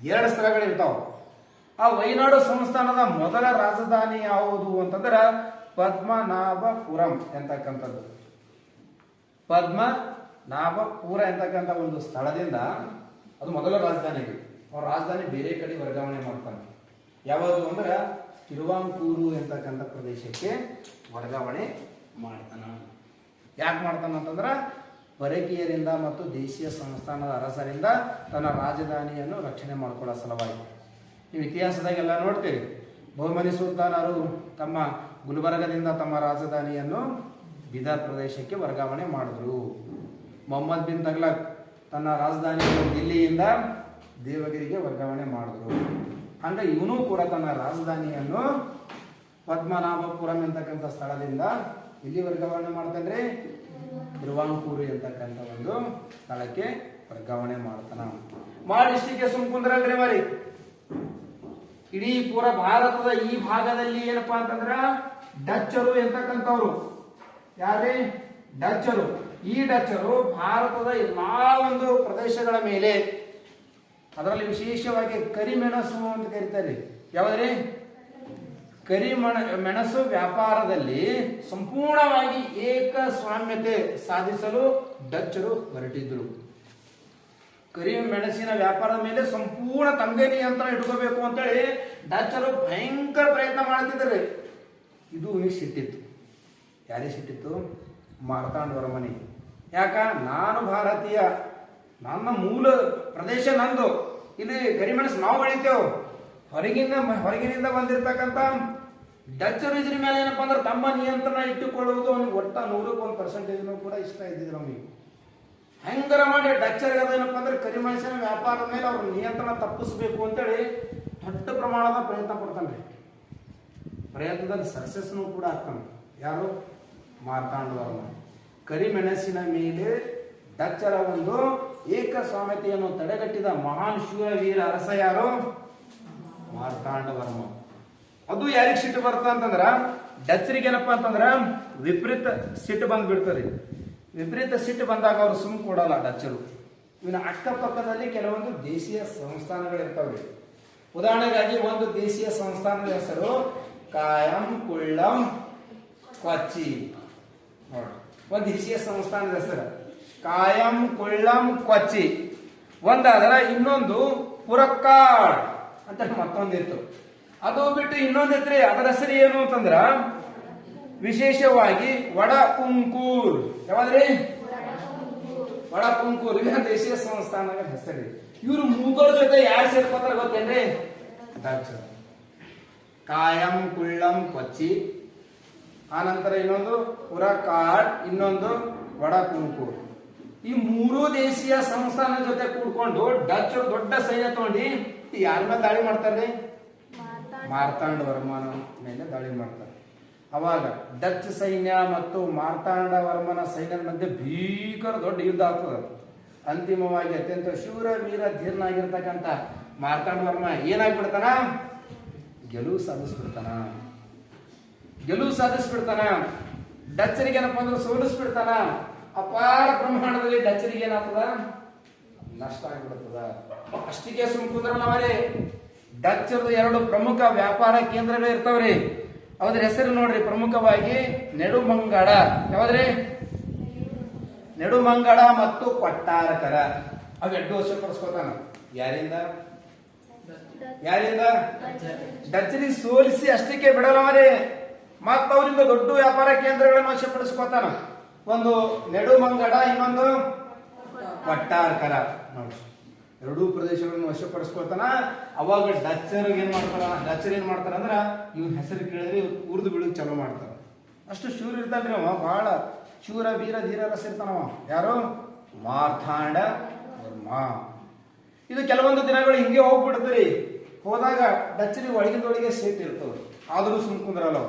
2 ಸ್ಥಳಗಳಿರ್ತಾವ. ಆ ವೈನಾಡು ಸಂಸ್ಥಾನದ ಮೊದಲ ರಾಜಧಾನಿ ಯಾವುದು ಅಂತಂದ್ರ ಪದ್ಮನಾಭಪುರಂ ಎಂತಕ್ಕಂಥದ್ದು. ಪದ್ಮನಾಭಪುರ ಎಂತಕ್ಕಂಥ ಒಂದು ಸ್ಥಳದಿಂದ ಅದು ಮೊದಲ ರಾಜಧಾನಿ. ಅವ್ರ ರಾಜಧಾನಿ ಬೇರೆ ಕಡೆ ವರ್ಗಾವಣೆ ಮಾಡ್ತಾನೆ. ಯಾವುದು ಅಂದ್ರೆ ತಿರುವಾಂಕೂರು ಎಂತಕ್ಕಂಥ ಪ್ರದೇಶಕ್ಕೆ ವರ್ಗಾವಣೆ ಮಾಡ್ತಾನ. ಯಾಕೆ ಮಾಡ್ತಾನ ಅಂತಂದ್ರ ಪರಕೀಯರಿಂದ ಮತ್ತು ದೇಶೀಯ ಸಂಸ್ಥಾನದ ಅರಸರಿಂದ ತನ್ನ ರಾಜಧಾನಿಯನ್ನು ರಕ್ಷಣೆ ಮಾಡ್ಕೊಳ್ಳೋ ಸಲುವಾಗಿ. ನೀವು ಇತಿಹಾಸದಾಗೆಲ್ಲ ನೋಡ್ತೀರಿ, ಬಹುಮನಿ ಸುಲ್ತಾನರು ತಮ್ಮ ಗುಲ್ಬರ್ಗದಿಂದ ತಮ್ಮ ರಾಜಧಾನಿಯನ್ನು ಬೀದರ್ ಪ್ರದೇಶಕ್ಕೆ ವರ್ಗಾವಣೆ ಮಾಡಿದ್ರು. ಮೊಹಮ್ಮದ್ ಬಿನ್ ತಗ್ಲಕ್ ತನ್ನ ರಾಜಧಾನಿಯನ್ನು ದಿಲ್ಲಿಯಿಂದ ದೇವಗಿರಿಗೆ ವರ್ಗಾವಣೆ ಮಾಡಿದ್ರು. ಹಂಗ ಇವನು ಕೂಡ ತನ್ನ ರಾಜಧಾನಿಯನ್ನು ಪದ್ಮನಾಭಪುರಂ ಎಂತಕ್ಕಂಥ ಸ್ಥಳದಿಂದ ಇಲ್ಲಿ ವರ್ಗಾವಣೆ ಮಾಡ್ತಾನ್ರಿ, ತಿರುವಾಂಕೂರು ಎಂತಕ್ಕಂಥ ಒಂದು ಸ್ಥಳಕ್ಕೆ ವರ್ಗಾವಣೆ ಮಾಡ್ತಾನ. ಮಾಡಿ ಇಷ್ಟಿಗೆ ಸುಮ್ಕುಂದ್ರಲ್ರಿ ಮರಿ. ಇಡೀ ಪೂರ ಭಾರತದ ಈ ಭಾಗದಲ್ಲಿ ಏನಪ್ಪಾ ಅಂತಂದ್ರ ಡಚ್ಚರು ಎಂತಕ್ಕಂಥವ್ರು ಯಾರೇ ಡಚ್ಚರು. ಈ ಡಚ್ಚರು ಭಾರತದ ಎಲ್ಲಾ ಒಂದು ಪ್ರದೇಶಗಳ ಮೇಲೆ, ಅದರಲ್ಲಿ ವಿಶೇಷವಾಗಿ ಕರಿಮೆಣಸು ಅಂತ ಕರೀತಾರೆ. ಯಾವ್ದ್ರಿ? ಮೆಣಸು ವ್ಯಾಪಾರದಲ್ಲಿ ಸಂಪೂರ್ಣವಾಗಿ ಏಕಸ್ವಾಮ್ಯತೆ ಸಾಧಿಸಲು ಡಚ್ಚರು ಹೊರಟಿದ್ರು. ಮೆಣಸಿನ ವ್ಯಾಪಾರದ ಮೇಲೆ ಸಂಪೂರ್ಣ ತಮ್ಮದೇ ನಿಯಂತ್ರಣ ಇಟ್ಕೋಬೇಕು ಅಂತೇಳಿ ಡಚ್ಚರು ಭಯಂಕರ ಪ್ರಯತ್ನ ಮಾಡ್ತಿದ್ದಾರೆ. ಇದು ಅವನಿಗೆ ಸಿಟ್ಟಿತ್ತು. ಯಾರಿಗೆ ಸಿಟ್ಟಿತ್ತು? ಮಾರ್ತಾಂಡ ವರ್ಮನಿ. ಯಾಕ? ನಾನು ಭಾರತೀಯ, ನನ್ನ ಮೂಲ ಪ್ರದೇಶ ನಂದು, ಇಲ್ಲಿ ಕರಿಮೆಣಸು ನಾವು ಬೆಳಿತೇವೆ. ಹೊರಗಿನಿಂದ ಬಂದಿರತಕ್ಕಂಥ ಡಚ್ಚರು ಇದ್ರ ಮೇಲೆ ಏನಪ್ಪಾ ಅಂದ್ರೆ ತಮ್ಮ ನಿಯಂತ್ರಣ ಇಟ್ಟುಕೊಳ್ಳುವುದು ಅವನಿಗೆ ಒಟ್ಟ 100% ಕೂಡ ಇಷ್ಟ ಇದ್ದಿದ್ರು ಅವನಿಗೆ. ಹೆಂಗರ ಮಾಡಿ ಡಚ್ಚರಿಗೆ ಅದೇನಪ್ಪ ಅಂದ್ರೆ ಕರಿಮೆಣಸಿನ ವ್ಯಾಪಾರದ ಮೇಲೆ ಅವ್ರ ನಿಯಂತ್ರಣ ತಪ್ಪಿಸ್ಬೇಕು ಅಂತೇಳಿ ದೊಡ್ಡ ಪ್ರಮಾಣದ ಪ್ರಯತ್ನ ಪಡ್ತಾನೆ. ಪ್ರಯತ್ನದಲ್ಲಿ ಸಕ್ಸಸ್ನು ಕೂಡ ಆಗ್ತಾನೆ. ಯಾರು? ಮಾರ್ತಾಂಡ ವರ್ಮ. ಕರಿಮೆಣಸಿನ ಮೇಲೆ ಡಚ್ಚರ ಒಂದು ಏಕಸ್ವಾಮ್ಯತೆಯನ್ನು ತಡೆಗಟ್ಟಿದ ಮಹಾನ್ ಶೂರವೀರ ಅರಸ ಯಾರು? ಮಾರ್ತಾಂಡ ವರ್ಮ. ಅದು ಯಾರಿಗೆ ಸಿಟ್ಟು ಬರ್ತ ಅಂತಂದ್ರ ಡಚ್ಚರಿಗೆ ಏನಪ್ಪಾ ಅಂತಂದ್ರ ವಿಪರೀತ ಸಿಟ್ಟು ಬಂದ್ಬಿಡ್ತಾರೆ. ವಿಪರೀತ ಸಿಟ್ಟು ಬಂದಾಗ ಅವರು ಸುಮ್ ಕೊಡಲ್ಲ ಡಚ್ಚರು. ಇವನ ಅಕ್ಕಪಕ್ಕದಲ್ಲಿ ಕೆಲವೊಂದು ದೇಶೀಯ ಸಂಸ್ಥಾನಗಳಿರ್ತಾವ್ರಿ. ಉದಾಹರಣೆಗಾಗಿ ಒಂದು ದೇಶೀಯ ಸಂಸ್ಥಾನದ ಹೆಸರು ಕಾಯಂ ಕುಳ್ಳಂ ಕೊಚ್ಚಿ. ನೋಡಿ, ಒಂದು ದೇಶೀಯ ಸಂಸ್ಥಾನದ ಹೆಸರು ಕಾಯಂ ಕುಳ್ಳಂ ಕೊಚ್ಚಿ ಒಂದಾದ್ರ, ಇನ್ನೊಂದು ಪುರಕ್ಕಾಡ್ ಅಂತ ಮತ್ತೊಂದಿತ್ತು. ಅದು ಬಿಟ್ಟು ಇನ್ನೊಂದಿತ್ರಿ, ಅದರ ಹೆಸರು ಏನು ಅಂತಂದ್ರ ವಿಶೇಷವಾಗಿ ವಡಕುಂಕೂರ್. ಯಾವಾದ್ರಿ? ವಡಕುಂಕೂರ್. ಇವ ದೇಶೀಯ ಸಂಸ್ಥಾನಗಳ ಹೆಸರು. ಇವ್ರು ಮೂಗರ ಜೊತೆ ಯಾರು ಸೇರ್ಕೋತಾರ ಗೊತ್ತೇನ್ರಿ? ಡಚ್ಚರು. ಕಾಯಂ ಕುಳ್ಳಂ ಕೊಚ್ಚಿ, ಆನಂತರ ಇನ್ನೊಂದು ಪುರಕಾಡ್, ಇನ್ನೊಂದು ವಡಕುಂಕೂರ್. ಈ ಮೂರು ದೇಶೀಯ ಸಂಸ್ಥಾನ ಜೊತೆ ಕೂಡ್ಕೊಂಡು ಡಚ್ಚರು ದೊಡ್ಡ ಸೈನ್ಯ ತಗೊಂಡು ಯಾರ ಮೇಲೆ ದಾಳಿ ಮಾಡ್ತಾರ್ರಿ? ಮಾರ್ತಾಂಡ ವರ್ಮನ ಮೇಲೆ ದಾಳಿ ಮಾಡ್ತಾರೆ. ಅವಾಗ ಡಚ್ ಸೈನ್ಯ ಮತ್ತು ಮಾರ್ತಾಂಡ ವರ್ಮನ ಸೈನ್ಯದ ಮಧ್ಯೆ ಭೀಕರ ದೊಡ್ಡ ಯುದ್ಧ ಆಗ್ತದೆ. ಅಂತಿಮವಾಗಿ ಅತ್ಯಂತ ಶೂರ ವೀರ ಧೀರ್ನಾಗಿರ್ತಕ್ಕಂಥ ಮಾರ್ತಾಂಡ ವರ್ಮ ಏನಾಗ್ಬಿಡ್ತಾನ? ಗೆಲುವು ಸಾಧಿಸ್ಬಿಡ್ತಾನ. ಡಚ್ಚರಿಗೆ ಏನಪ್ಪ ಅಂದ್ರೆ ಸೋಲಿಸ್ಬಿಡ್ತಾನ. ಅಪಾರ ಪ್ರಮಾಣದಲ್ಲಿ ಡಚ್ಚರಿಗೆ ಏನಾಗ್ತದ? ನಷ್ಟ ಆಗ್ಬಿಡ್ತದ. ಅಷ್ಟಿಗೆ ಸುಮ್ಕುಂದ್ರಲ್ಲ ಅವರೇ. ಡಚ್ಚರು 2 ಪ್ರಮುಖ ವ್ಯಾಪಾರ ಕೇಂದ್ರಗಳು ಇರ್ತಾವ್ರಿ. ಅದ್ರ ಹೆಸರು ನೋಡ್ರಿ, ಪ್ರಮುಖವಾಗಿ ನೆಡುಮಂಗಡ. ಯಾವ್ದ್ರಿ? ನೆಡುಮಂಗಡ ಮತ್ತು ಕೊಟ್ಟಾರಕರ. ಅವೆರಡು ವಶಪಡಿಸ್ಕೊತಾನ. ಯಾರಿಂದ? ಡಚ್ಚರಿಗೆ ಸೋಲಿಸಿ ಅಷ್ಟಕ್ಕೆ ಬಿಡಲವರೇ. ಮತ್ತ ಅವರಿಂದ ದೊಡ್ಡ ವ್ಯಾಪಾರ ಕೇಂದ್ರಗಳನ್ನು ವಶಪಡಿಸ್ಕೊತಾನ. ಒಂದು ನೆಡುಮಂಗಡ, ಇನ್ನೊಂದು ಕೊಟ್ಟಾರಕರ. ನೋಡ್ರಿ, ಎರಡೂ ಪ್ರದೇಶಗಳನ್ನು ವಶಪಡಿಸ್ಕೊಳ್ತಾನ. ಅವಾಗ ಡಚ್ಚರ್ ಏನ್ ಮಾಡ್ತಾರ ಅಂದ್ರ ಇವ್ ಹೆಸರು ಕೇಳಿದ್ರೆ ಉರ್ದು ಬೀಳಕ್ ಚಾಲೂ ಮಾಡ್ತಾರ. ಅಷ್ಟು ಶೂರ ಇರ್ತಾನ್ರಿ ಅವ. ಬಹಳ ಶೂರ ವೀರ ಧೀರರಸ ಇರ್ತಾನವ. ಯಾರು? ಮಾರ್ತಾಂಡ ವರ್ಮ. ಇದು ಕೆಲವೊಂದು ದಿನಗಳು ಹಿಂಗೆ ಹೋಗ್ಬಿಡ್ತೀರಿ. ಹೋದಾಗ ಡಚ್ಚರಿಗೆ ಒಳಗಿಂದೊಳಗೆ ಸೇಟ್ ಇರ್ತವ್ರಿ. ಆದ್ರೂ ಸುಮ್ಕುಂದ್ರಲ್ಲ ಅವ.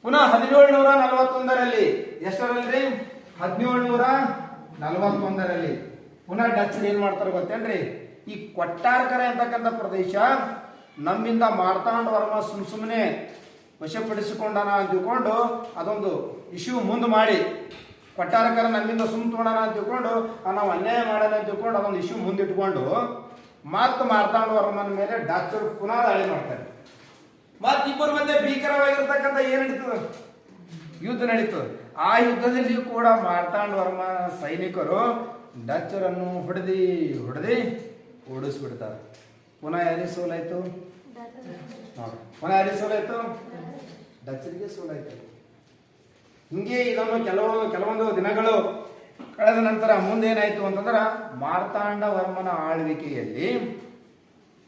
ಪುನಃ 1741ರಲ್ಲಿ, ಎಷ್ಟರಲ್ಲಿ? 1741ರಲ್ಲಿ ಪುನಃ ಡಚ್ಚರು ಏನ್ ಮಾಡ್ತಾರೆ ಗೊತ್ತೇನ್ರಿ? ಈ ಕೊಟ್ಟಾರಕರ ಅಂತಕ್ಕಂಥ ಪ್ರದೇಶ ನಮ್ಮಿಂದ ಮಾರ್ತಾಂಡ ವರ್ಮ ಸುಮ್ಮನೆ ವಶಪಡಿಸಿಕೊಂಡನ ಅಂತ ತಿಳ್ಕೊಂಡು ಅದೊಂದು ಇಶ್ಯೂ ಮುಂದೆ ಮಾಡಿ, ಕೊಟ್ಟಾರಕರ ನಮ್ಮಿಂದ ತೊಗೊಂಡನ ಅಂತ ತಿಳ್ಕೊಂಡು ನಾವು ಅನ್ಯಾಯ ಮಾಡೋಣ ಅಂತ ತಿಳ್ಕೊಂಡು ಅದೊಂದು ಇಶ್ಯೂ ಮುಂದಿಟ್ಕೊಂಡು ಮತ್ತೆ ಮಾರ್ತಾಂಡ ವರ್ಮನ ಮೇಲೆ ಡಚ್ಚರು ಪುನಃ ದಾಳಿ ಮಾಡ್ತಾರೆ. ಮತ್ ಇಬ್ಬರ ಮಧ್ಯೆ ಭೀಕರವಾಗಿರ್ತಕ್ಕಂಥ ಏನ್ ನಡೀತದ? ಯುದ್ಧ ನಡೀತದೆ. ಆ ಯುದ್ಧದಲ್ಲಿ ಕೂಡ ಮಾರ್ತಾಂಡ ವರ್ಮ ಸೈನಿಕರು ಡಚ್ಚರನ್ನು ಹೊಡೆದಿ ಓಡಿಸ್ಬಿಡ್ತಾರೆ. ಪುನಃ ಯಾರಿಗೆ ಸೋಲಾಯ್ತು? ಪುನಃ ಯಾರಿಗೆ ಸೋಲಾಯ್ತು? ಡಚ್ಚರಿಗೆ ಸೋಲಾಯ್ತು. ಹಿಂಗೆ ಇದನ್ನು ಕೆಲವೊಂದು ದಿನಗಳು ಕಳೆದ ನಂತರ ಮುಂದೇನಾಯ್ತು ಅಂತಂದ್ರ ಮಾರ್ತಾಂಡ ವರ್ಮನ ಆಳ್ವಿಕೆಯಲ್ಲಿ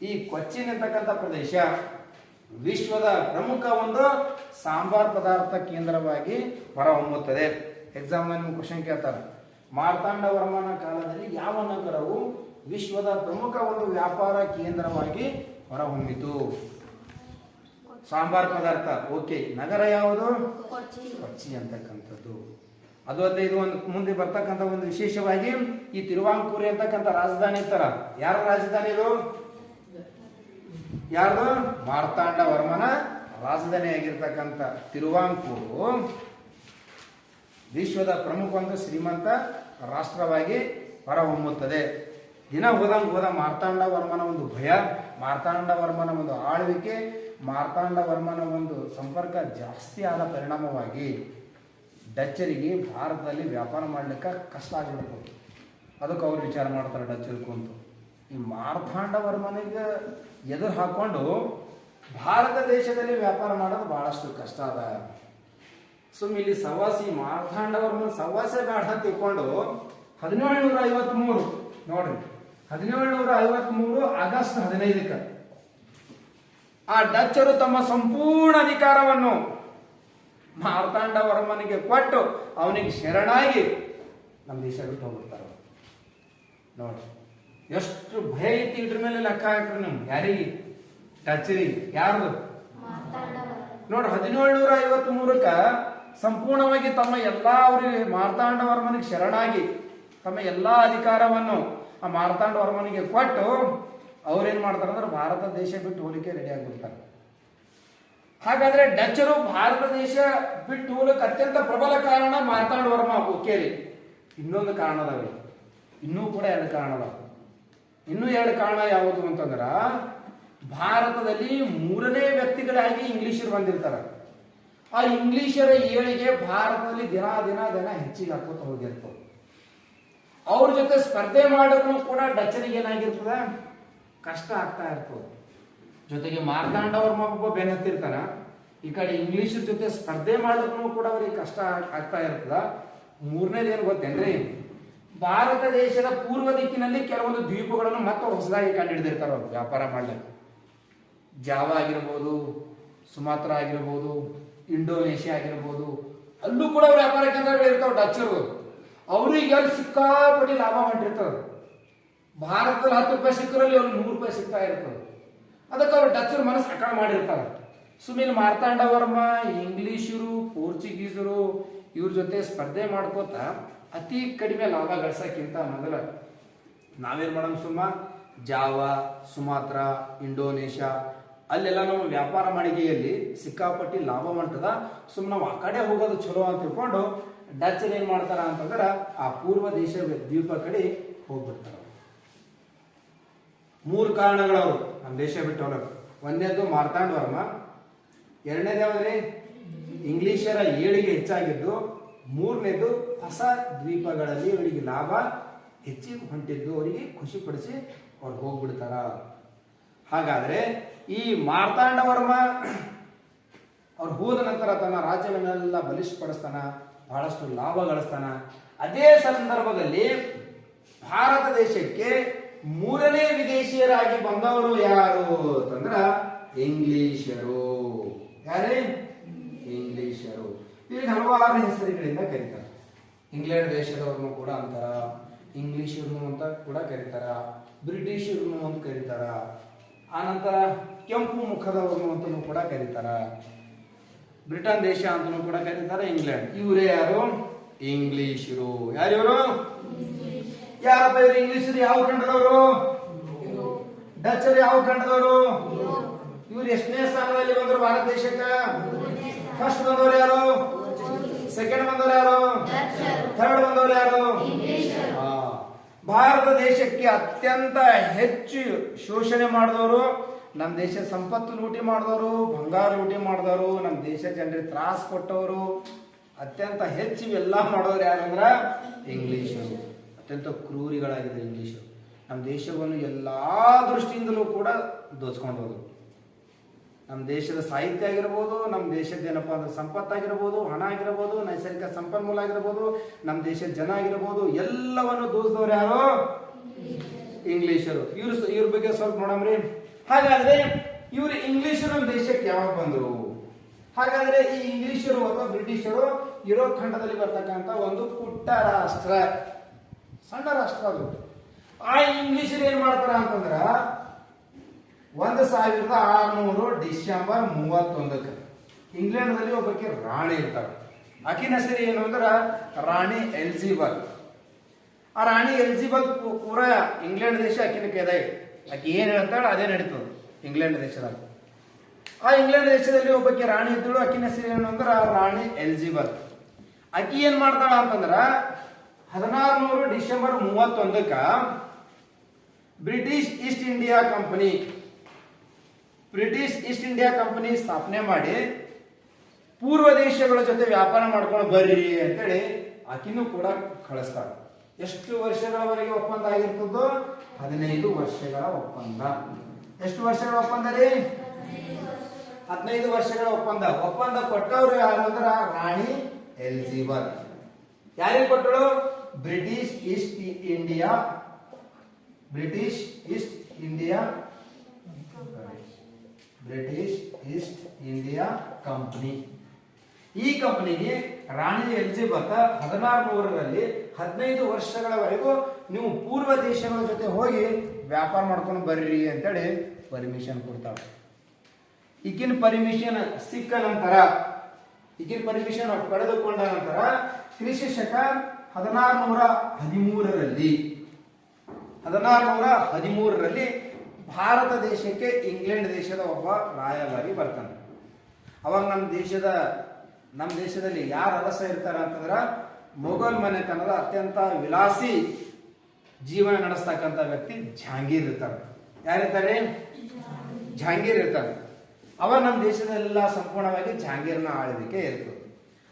ಈ ಕೊಚ್ಚಿನ್ ಅಂತಕ್ಕಂಥ ಪ್ರದೇಶ ವಿಶ್ವದ ಪ್ರಮುಖ ಒಂದು ಸಾಂಬಾರ್ ಪದಾರ್ಥ ಕೇಂದ್ರವಾಗಿ ಹೊರಹೊಮ್ಮುತ್ತದೆ. ಎಕ್ಸಾಮ್ ನಿಮ್ಗೆ ಕ್ವಶನ್ ಕೇಳ್ತಾರೆ, ಮಾರ್ತಾಂಡ ವರ್ಮನ ಕಾಲದಲ್ಲಿ ಯಾವ ನಗರವು ವಿಶ್ವದ ಪ್ರಮುಖ ಒಂದು ವ್ಯಾಪಾರ ಕೇಂದ್ರವಾಗಿ ಹೊರಹೊಮ್ಮಿತು? ಸಾಂಬಾರ್ ಪದಾರ್ಥ. ಓಕೆ, ನಗರ ಯಾವುದು? ಕೊಚ್ಚಿ ಅಂತಕ್ಕಂಥದ್ದು. ಅದು ಅಲ್ಲದೆ ಇದು ಒಂದು ಮುಂದೆ ಬರ್ತಕ್ಕಂಥ ಒಂದು ವಿಶೇಷವಾಗಿ ಈ ತಿರುವಾಂಕೂರಿ ಅಂತಕ್ಕಂಥ ರಾಜಧಾನಿ ಇರ್ತಾರ. ಯಾರ ರಾಜಧಾನಿ ಇದು? ಯಾರ್ದು? ಮಾರ್ತಾಂಡ ವರ್ಮನ ರಾಜಧಾನಿಯಾಗಿರ್ತಕ್ಕಂಥ ತಿರುವಾಂಕೂರು ವಿಶ್ವದ ಪ್ರಮುಖ ಒಂದು ಶ್ರೀಮಂತ ರಾಷ್ಟ್ರವಾಗಿ ಹೊರಹೊಮ್ಮುತ್ತದೆ. ದಿನ ಹೋದ ಮಾರ್ತಾಂಡ ವರ್ಮನ ಒಂದು ಭಯ, ಮಾರ್ತಾಂಡ ವರ್ಮನ ಒಂದು ಆಳ್ವಿಕೆ, ಮಾರ್ತಾಂಡ ವರ್ಮನ ಒಂದು ಸಂಪರ್ಕ ಜಾಸ್ತಿ ಆದ ಪರಿಣಾಮವಾಗಿ ಡಚ್ಚರಿಗೆ ಭಾರತದಲ್ಲಿ ವ್ಯಾಪಾರ ಮಾಡ್ಲಿಕ್ಕೆ ಕಷ್ಟ ಆಗಿಬಿಡ್ತದೆ. ಅದಕ್ಕೆ ಅವ್ರು ವಿಚಾರ ಮಾಡ್ತಾರೆ ಡಚ್ಚರು ಕುಂತು, ಈ ಮಾರ್ತಾಂಡ ವರ್ಮನಿಗೆ ಎದುರು ಹಾಕೊಂಡು ಭಾರತ ದೇಶದಲ್ಲಿ ವ್ಯಾಪಾರ ಮಾಡೋದು ಬಹಳಷ್ಟು ಕಷ್ಟ ಅದ. ಇಲ್ಲಿ ಸವಾಸಿ ಮಾರ್ತಾಂಡ ವರ್ಮನ ಸವಾಸೆ ಬೇಡ ಅಂತ ತಿಳ್ಕೊಂಡು 1753 ನೋಡ್ರಿ 1753 ಆಗಸ್ಟ್ 15ಕ್ಕೆ ಆ ಡಚ್ಚರು ತಮ್ಮ ಸಂಪೂರ್ಣ ಅಧಿಕಾರವನ್ನು ಮಾರ್ತಾಂಡ ವರ್ಮನಿಗೆ ಕೊಟ್ಟು ಅವನಿಗೆ ಶರಣಾಗಿ ನಮ್ಮ ದೇಶ ಬಿಟ್ಟು ಹೋಗ್ಬಿಡ್ತಾರ. ನೋಡಿ ಎಷ್ಟು ಭಯ ಐತಿ ಇದ್ರ ಮೇಲೆ ಲೆಕ್ಕ ಹಾಕ್ರಿ ನೀವು. ಯಾರಿಗೆ? ಡಚ್ಚರಿಗೆ. ಯಾರ್ದು? ನೋಡ್ರಿ 1753ಕ್ಕ ಸಂಪೂರ್ಣವಾಗಿ ತಮ್ಮ ಎಲ್ಲಾ ಅವರಿಗೆ ಮಾರ್ತಾಂಡ ವರ್ಮನಿಗೆ ಶರಣಾಗಿ ತಮ್ಮ ಎಲ್ಲಾ ಅಧಿಕಾರವನ್ನು ಆ ಮಾರ್ತಾಂಡ ವರ್ಮನಿಗೆ ಕೊಟ್ಟು ಅವ್ರೇನ್ ಮಾಡ್ತಾರೆ ಅಂದ್ರೆ ಭಾರತ ದೇಶ ಬಿಟ್ಟು ಹೋಲಿಕೆ ರೆಡಿ ಆಗ್ಬಿಡ್ತಾರೆ. ಹಾಗಾದ್ರೆ ಡಚ್ಚರು ಭಾರತ ದೇಶ ಬಿಟ್ಟು ಹೋಗಲಿಕ್ಕೆ ಅತ್ಯಂತ ಪ್ರಬಲ ಕಾರಣ ಮಾರ್ತಾಂಡ ವರ್ಮ. ಓಕೆ ರೀ, ಇನ್ನೊಂದು ಕಾರಣ ಅದಾವೆ, ಇನ್ನೂ ಕೂಡ 2 ಕಾರಣ ಅದಾವ. ಇನ್ನೂ 2 ಕಾರಣ ಯಾವುದು ಅಂತಂದ್ರ, ಭಾರತದಲ್ಲಿ 3ನೇ ವ್ಯಕ್ತಿಗಳಾಗಿ ಇಂಗ್ಲಿಷರು ಬಂದಿರ್ತಾರೆ. ಆ ಇಂಗ್ಲಿಷರ ಏಳಿಗೆ ಭಾರತದಲ್ಲಿ ದಿನ ದಿನ ದಿನ ಹೆಚ್ಚಿಗೆ ಹಾಕೋತ ಹೋಗಿರ್ತವೆ. ಅವ್ರ ಜೊತೆ ಸ್ಪರ್ಧೆ ಮಾಡೋದು ಕೂಡ ಡಚ್ಚರಿಗೆ ಏನಾಗಿರ್ತದ, ಕಷ್ಟ ಆಗ್ತಾ ಇರ್ತದೆ. ಜೊತೆಗೆ ಮಾರ್ತಾಂಡ ವರ್ಮ ಒಬ್ಬ ಬೆನ್ನತ್ತಿರ್ತಾನ, ಈ ಕಡೆ ಇಂಗ್ಲಿಷರ ಜೊತೆ ಸ್ಪರ್ಧೆ ಮಾಡೋದು ಕೂಡ ಅವ್ರಿಗೆ ಕಷ್ಟ ಆಗ್ತಾ ಇರ್ತದ. 3ನೇದು ಏನ್ ಗೊತ್ತೇನ್ರಿ, ಭಾರತ ದೇಶದ ಪೂರ್ವ ದಿಕ್ಕಿನಲ್ಲಿ ಕೆಲವೊಂದು ದ್ವೀಪಗಳನ್ನು ಮತ್ತೆ ಹೊಸದಾಗಿ ಕಂಡುಹಿಡಿದಿರ್ತಾರ ಅವ್ರು ವ್ಯಾಪಾರ ಮಾಡ್ಲಿಕ್ಕೆ. ಜಾವಾ ಆಗಿರ್ಬೋದು, ಸುಮಾತ್ರ ಆಗಿರ್ಬೋದು, ಇಂಡೋನೇಷ್ಯಾ ಆಗಿರ್ಬೋದು, ಅಲ್ಲೂ ಕೂಡ ವ್ಯಾಪಾರ ಕೇಂದ್ರಗಳು ಇರ್ತಾವ ಡಚ್ಚರು. ಅವ್ರಿಗೆ ಅಲ್ಲಿ ಸಿಕ್ಕಾಪಟ್ಟಿ ಲಾಭ ಮಾಡಿರ್ತಾರ. ಭಾರತದಲ್ಲಿ 10 ರೂಪಾಯಿ ಸಿಕ್ಕರಲ್ಲಿ ಅವ್ರಿಗೆ 100 ರೂಪಾಯಿ ಸಿಗ್ತಾ ಇರ್ತದೆ. ಅದಕ್ಕೆ ಅವ್ರು ಡಚ್ಚರು ಮನಸ್ಸು ಅಕಳ ಮಾಡಿರ್ತಾರೆ. ಸುಮ್ಮನೆ ಮಾರ್ತಾಂಡ ವರ್ಮ, ಇಂಗ್ಲಿಷರು, ಪೋರ್ಚುಗೀಸರು ಇವ್ರ ಜೊತೆ ಸ್ಪರ್ಧೆ ಮಾಡ್ಕೋತ ಅತಿ ಕಡಿಮೆ ಲಾಭ ಗಳಿಸಕ್ಕಿಂತ ಮೊದಲ ನಾವೇನ್ ಮಾಡೋಣ, ಜಾವಾ, ಸುಮಾತ್ರ, ಇಂಡೋನೇಷ್ಯಾ ಅಲ್ಲೆಲ್ಲ ನಾವು ವ್ಯಾಪಾರ ಮಾಡಿಕೆಯಲ್ಲಿ ಸಿಕ್ಕಾಪಟ್ಟಿ ಲಾಭ ಮಾಡ್ತದ, ಸುಮ್ಮನೆ ನಾವು ಆ ಕಡೆ ಹೋಗೋದು ಚಲೋ ಅಂತ ತಿಳ್ಕೊಂಡು ಡಚ್ಚರ್ ಏನ್ ಮಾಡ್ತಾರ ಅಂತಂದ್ರ ಆ ಪೂರ್ವ ದೇಶ ದ್ವೀಪ ಕಡೆ ಹೋಗ್ಬಿಡ್ತಾರ. 3 ಕಾರಣಗಳವರು ನಮ್ಮ ದೇಶ ಬಿಟ್ಟು ಹೋಗಕ್ಕೆ. 1ನೇದು ಮಾರ್ತಾಂಡ ವರ್ಮ, 2ನೇದು ಯಾವ್ದ್ರಿ ಇಂಗ್ಲಿಷರ ಏಳಿಗೆ ಹೆಚ್ಚಾಗಿದ್ದು, 3ನೇದು ಹೊಸ ದ್ವೀಪಗಳಲ್ಲಿ ಅವರಿಗೆ ಲಾಭ ಹೆಚ್ಚಿಗೆ ಹೊಂಟಿದ್ದು ಅವರಿಗೆ ಖುಷಿ ಪಡಿಸಿ ಅವ್ರು ಹೋಗ್ಬಿಡ್ತಾರ. ಹಾಗಾದ್ರೆ ಈ ಮಾರ್ತಾಂಡ ವರ್ಮ ಅವ್ರು ಹೋದ ನಂತರ ತನ್ನ ರಾಜ್ಯವನ್ನೆಲ್ಲ ಬಲಿಷ್ಠಪಡಿಸ್ತಾನ, ಬಹಳಷ್ಟು ಲಾಭ ಗಳಿಸ್ತಾನ. ಅದೇ ಸಂದರ್ಭದಲ್ಲಿ ಭಾರತ ದೇಶಕ್ಕೆ 3ನೇ ವಿದೇಶಿಯರಾಗಿ ಬಂದವರು ಯಾರು ಅಂತಂದ್ರ ಇಂಗ್ಲಿಷರು. ಯಾರೇ? ಇಂಗ್ಲಿಷರು. ಈಗ ಹಲವಾರು ಹೆಸರುಗಳಿಂದ ಕರೀತಾರೆ. ಇಂಗ್ಲೆಂಡ್ ದೇಶದವ್ರನ್ನು ಕೂಡ ಅಂತಾರ, ಇಂಗ್ಲಿಷರ್ನು ಅಂತ ಕೂಡ ಕರೀತಾರ, ಬ್ರಿಟಿಷರ್ನು ಅಂತ ಕರೀತಾರ, ಆನಂತರ ಕೆಂಪು ಮುಖದವ್ರನ್ನು ಅಂತಲೂ ಕೂಡ ಕರೀತಾರ, ಬ್ರಿಟನ್ ದೇಶ ಅಂತಲೂ ಕೂಡ ಕರೀತಾರೆ, ಇಂಗ್ಲೆಂಡ್. ಇವರೇ ಯಾರು? ಇಂಗ್ಲಿಷರು. ಯಾರಿವರು? ಯಾರಪ್ಪ ಇವರು ಇಂಗ್ಲಿಷರು? ಯಾವ ಖಂಡದವರು? ಡಚ್ಚರು ಯಾವ ಖಂಡದವರು? ಇವ್ರು ಎಷ್ಟನೇ ಸ್ಥಾನದಲ್ಲಿ ಬಂದರು ಭಾರತ ದೇಶಕ್ಕೆ? ಫಸ್ಟ್ ಬಂದವರು ಯಾರು? ಸೆಕೆಂಡ್ ಬಂದವರು ಯಾರು? ಥರ್ಡ್ ಬಂದವರು ಯಾರು? ಭಾರತ ದೇಶಕ್ಕೆ ಅತ್ಯಂತ ಹೆಚ್ಚು ಶೋಷಣೆ ಮಾಡಿದವರು, ನಮ್ಮ ದೇಶ ಸಂಪತ್ತು ಲೂಟಿ ಮಾಡಿದವರು, ಬಂಗಾರ ಲೂಟಿ ಮಾಡಿದವರು, ನಮ್ಮ ದೇಶ ಜನರಿಗೆ ತ್ರಾಸ ಕೊಟ್ಟವರು, ಅತ್ಯಂತ ಹೆಚ್ಚು ಎಲ್ಲ ಮಾಡೋರು ಯಾರಂದ್ರ ಇಂಗ್ಲಿಷರು. ಅತ್ಯಂತ ಕ್ರೂರಿಗಳಾಗಿದೆ ಇಂಗ್ಲಿಷರು. ನಮ್ಮ ದೇಶವನ್ನು ಎಲ್ಲಾ ದೃಷ್ಟಿಯಿಂದಲೂ ಕೂಡ ದೋಚ್ಕೊಂಡು ಹೋದ್ರು. ನಮ್ಮ ದೇಶದ ಸಾಹಿತ್ಯ ಆಗಿರ್ಬೋದು, ನಮ್ಮ ದೇಶದ ಏನಪ್ಪಾ ಅಂದ್ರೆ ಸಂಪತ್ತಾಗಿರ್ಬೋದು, ಹಣ ಆಗಿರ್ಬೋದು, ನೈಸರ್ಗಿಕ ಸಂಪನ್ಮೂಲ ಆಗಿರ್ಬೋದು, ನಮ್ಮ ದೇಶದ ಜನ ಆಗಿರ್ಬೋದು, ಎಲ್ಲವನ್ನು ದೋಚಿದವ್ರು ಯಾರು? ಇಂಗ್ಲಿಷರು. ಇವ್ರ ಬಗ್ಗೆ ಸ್ವಲ್ಪ ನೋಡಮ್ರಿ. ಹಾಗಾದ್ರೆ ಇವರು ಇಂಗ್ಲಿಷರು ನಮ್ಮ ದೇಶಕ್ಕೆ ಯಾವಾಗ ಬಂದರು? ಹಾಗಾದ್ರೆ ಈ ಇಂಗ್ಲಿಷರು ಅಥವಾ ಬ್ರಿಟಿಷರು ಯುರೋಪ್ ಖಂಡದಲ್ಲಿ ಬರ್ತಕ್ಕಂಥ ಒಂದು ಪುಟ್ಟ ರಾಷ್ಟ್ರ, ಸಣ್ಣ ರಾಷ್ಟ್ರ ಅದು. ಆ ಇಂಗ್ಲಿಷರು ಏನ್ ಮಾಡ್ತಾರ ಅಂತಂದ್ರ 1600 ಡಿಸೆಂಬರ್ 31ಕ್ಕೆ ಇಂಗ್ಲೆಂಡ್ನಲ್ಲಿ ಒಬ್ಬಕ್ಕೆ ರಾಣಿ ಇರ್ತಾರೆ. ಆಕಿನ ಹೆಸರು ಏನು ಅಂದ್ರ ರಾಣಿ ಎಲಿಜಬೆತ್. ಆ ರಾಣಿ ಎಲಿಜಬೆತ್ ಪೂರ ಇಂಗ್ಲೆಂಡ್ ದೇಶ ಆಕಿನ ಕೈದಾಗ, ಆಕಿ ಏನ್ ಹೇಳ್ತಾಳ ಅದೇ ನಡೀತದ ಇಂಗ್ಲೆಂಡ್ ದೇಶದಾಗ. ಆ ಇಂಗ್ಲೆಂಡ್ ದೇಶದಲ್ಲಿ ಒಬ್ಬಕ್ಕೆ ರಾಣಿ ಇದ್ದಳು, ಆಕಿನ ಹೆಸರು ಏನು ಅಂದ್ರ ರಾಣಿ ಎಲಿಜಬೆತ್. ಆಕಿ ಏನ್ ಮಾಡ್ತಾಳ ಅಂತಂದ್ರ 1600 ಡಿಸೆಂಬರ್ 31ಕ್ಕ ಬ್ರಿಟಿಷ್ ಈಸ್ಟ್ ಇಂಡಿಯಾ ಕಂಪನಿ ಸ್ಥಾಪನೆ ಮಾಡಿ ಪೂರ್ವ ದೇಶಗಳ ಜೊತೆ ವ್ಯಾಪಾರ ಮಾಡ್ಕೊಂಡು ಬರ್ರಿ ಅಂತೇಳಿ ಆಕಿನೂ ಕೂಡ ಕಳಿಸ್ತಾರೆ. ಎಷ್ಟು ವರ್ಷಗಳವರೆಗೆ ಒಪ್ಪಂದ ಆಗಿರ್ತದೋ? 15 ವರ್ಷಗಳ ಒಪ್ಪಂದ. ಎಷ್ಟು ವರ್ಷಗಳ ಒಪ್ಪಂದ ರೀ? 15 ವರ್ಷಗಳ ಒಪ್ಪಂದ. ಒಪ್ಪಂದ ಕೊಟ್ಟವ್ರು ಯಾರು ಅಂದ್ರ ರಾಣಿ ಎಲಿಜಬೆತ್. ಯಾರಿಗೆ ಕೊಟ್ಟಳು? British East India company. ಈ ಕಂಪನಿಗೆ ರಾಣಿ ಎಲಿಜಬೆತ್ 1600ರಲ್ಲಿ 15 ವರ್ಷಗಳವರೆಗೂ ನೀವು ಪೂರ್ವ ದೇಶಗಳ ಜೊತೆ ಹೋಗಿ ವ್ಯಾಪಾರ ಮಾಡ್ಕೊಂಡು ಬರ್ರಿ ಅಂತೇಳಿ ಪರ್ಮಿಷನ್ ಕೊಡ್ತಾಳೆ. ಈಗಿನ ಪರ್ಮಿಷನ್ ಸಿಕ್ಕ ನಂತರ, ಈಗಿನ ಪರ್ಮಿಷನ್ ಪಡೆದುಕೊಂಡ ನಂತರ ಕ್ರಿಸ್ತ ಶಕ 1613ರಲ್ಲಿ ಭಾರತ ದೇಶಕ್ಕೆ ಇಂಗ್ಲೆಂಡ್ ದೇಶದ ಒಬ್ಬ ರಾಯಭಾರಿ ಬರ್ತಾನೆ. ಅವಾಗ ನಮ್ಮ ದೇಶದಲ್ಲಿ ಯಾರು ಅರಸ ಇರ್ತಾರ ಅಂತಂದ್ರ ಮೊಘಲ್ ಮನೆತನದ ಅತ್ಯಂತ ವಿಲಾಸಿ ಜೀವನ ನಡೆಸ್ತಕ್ಕಂಥ ವ್ಯಕ್ತಿ ಜಹಾಂಗೀರ್ ಇರ್ತಾರೆ. ಯಾರಿರ್ತಾರೆ? ಜಹಾಂಗೀರ್ ಇರ್ತಾರೆ. ಅವಾಗ ನಮ್ಮ ದೇಶದೆಲ್ಲ ಸಂಪೂರ್ಣವಾಗಿ ಜಹಾಂಗೀರ್ನ ಆಳ್ವಿಕೆ ಇರ್ತದೆ.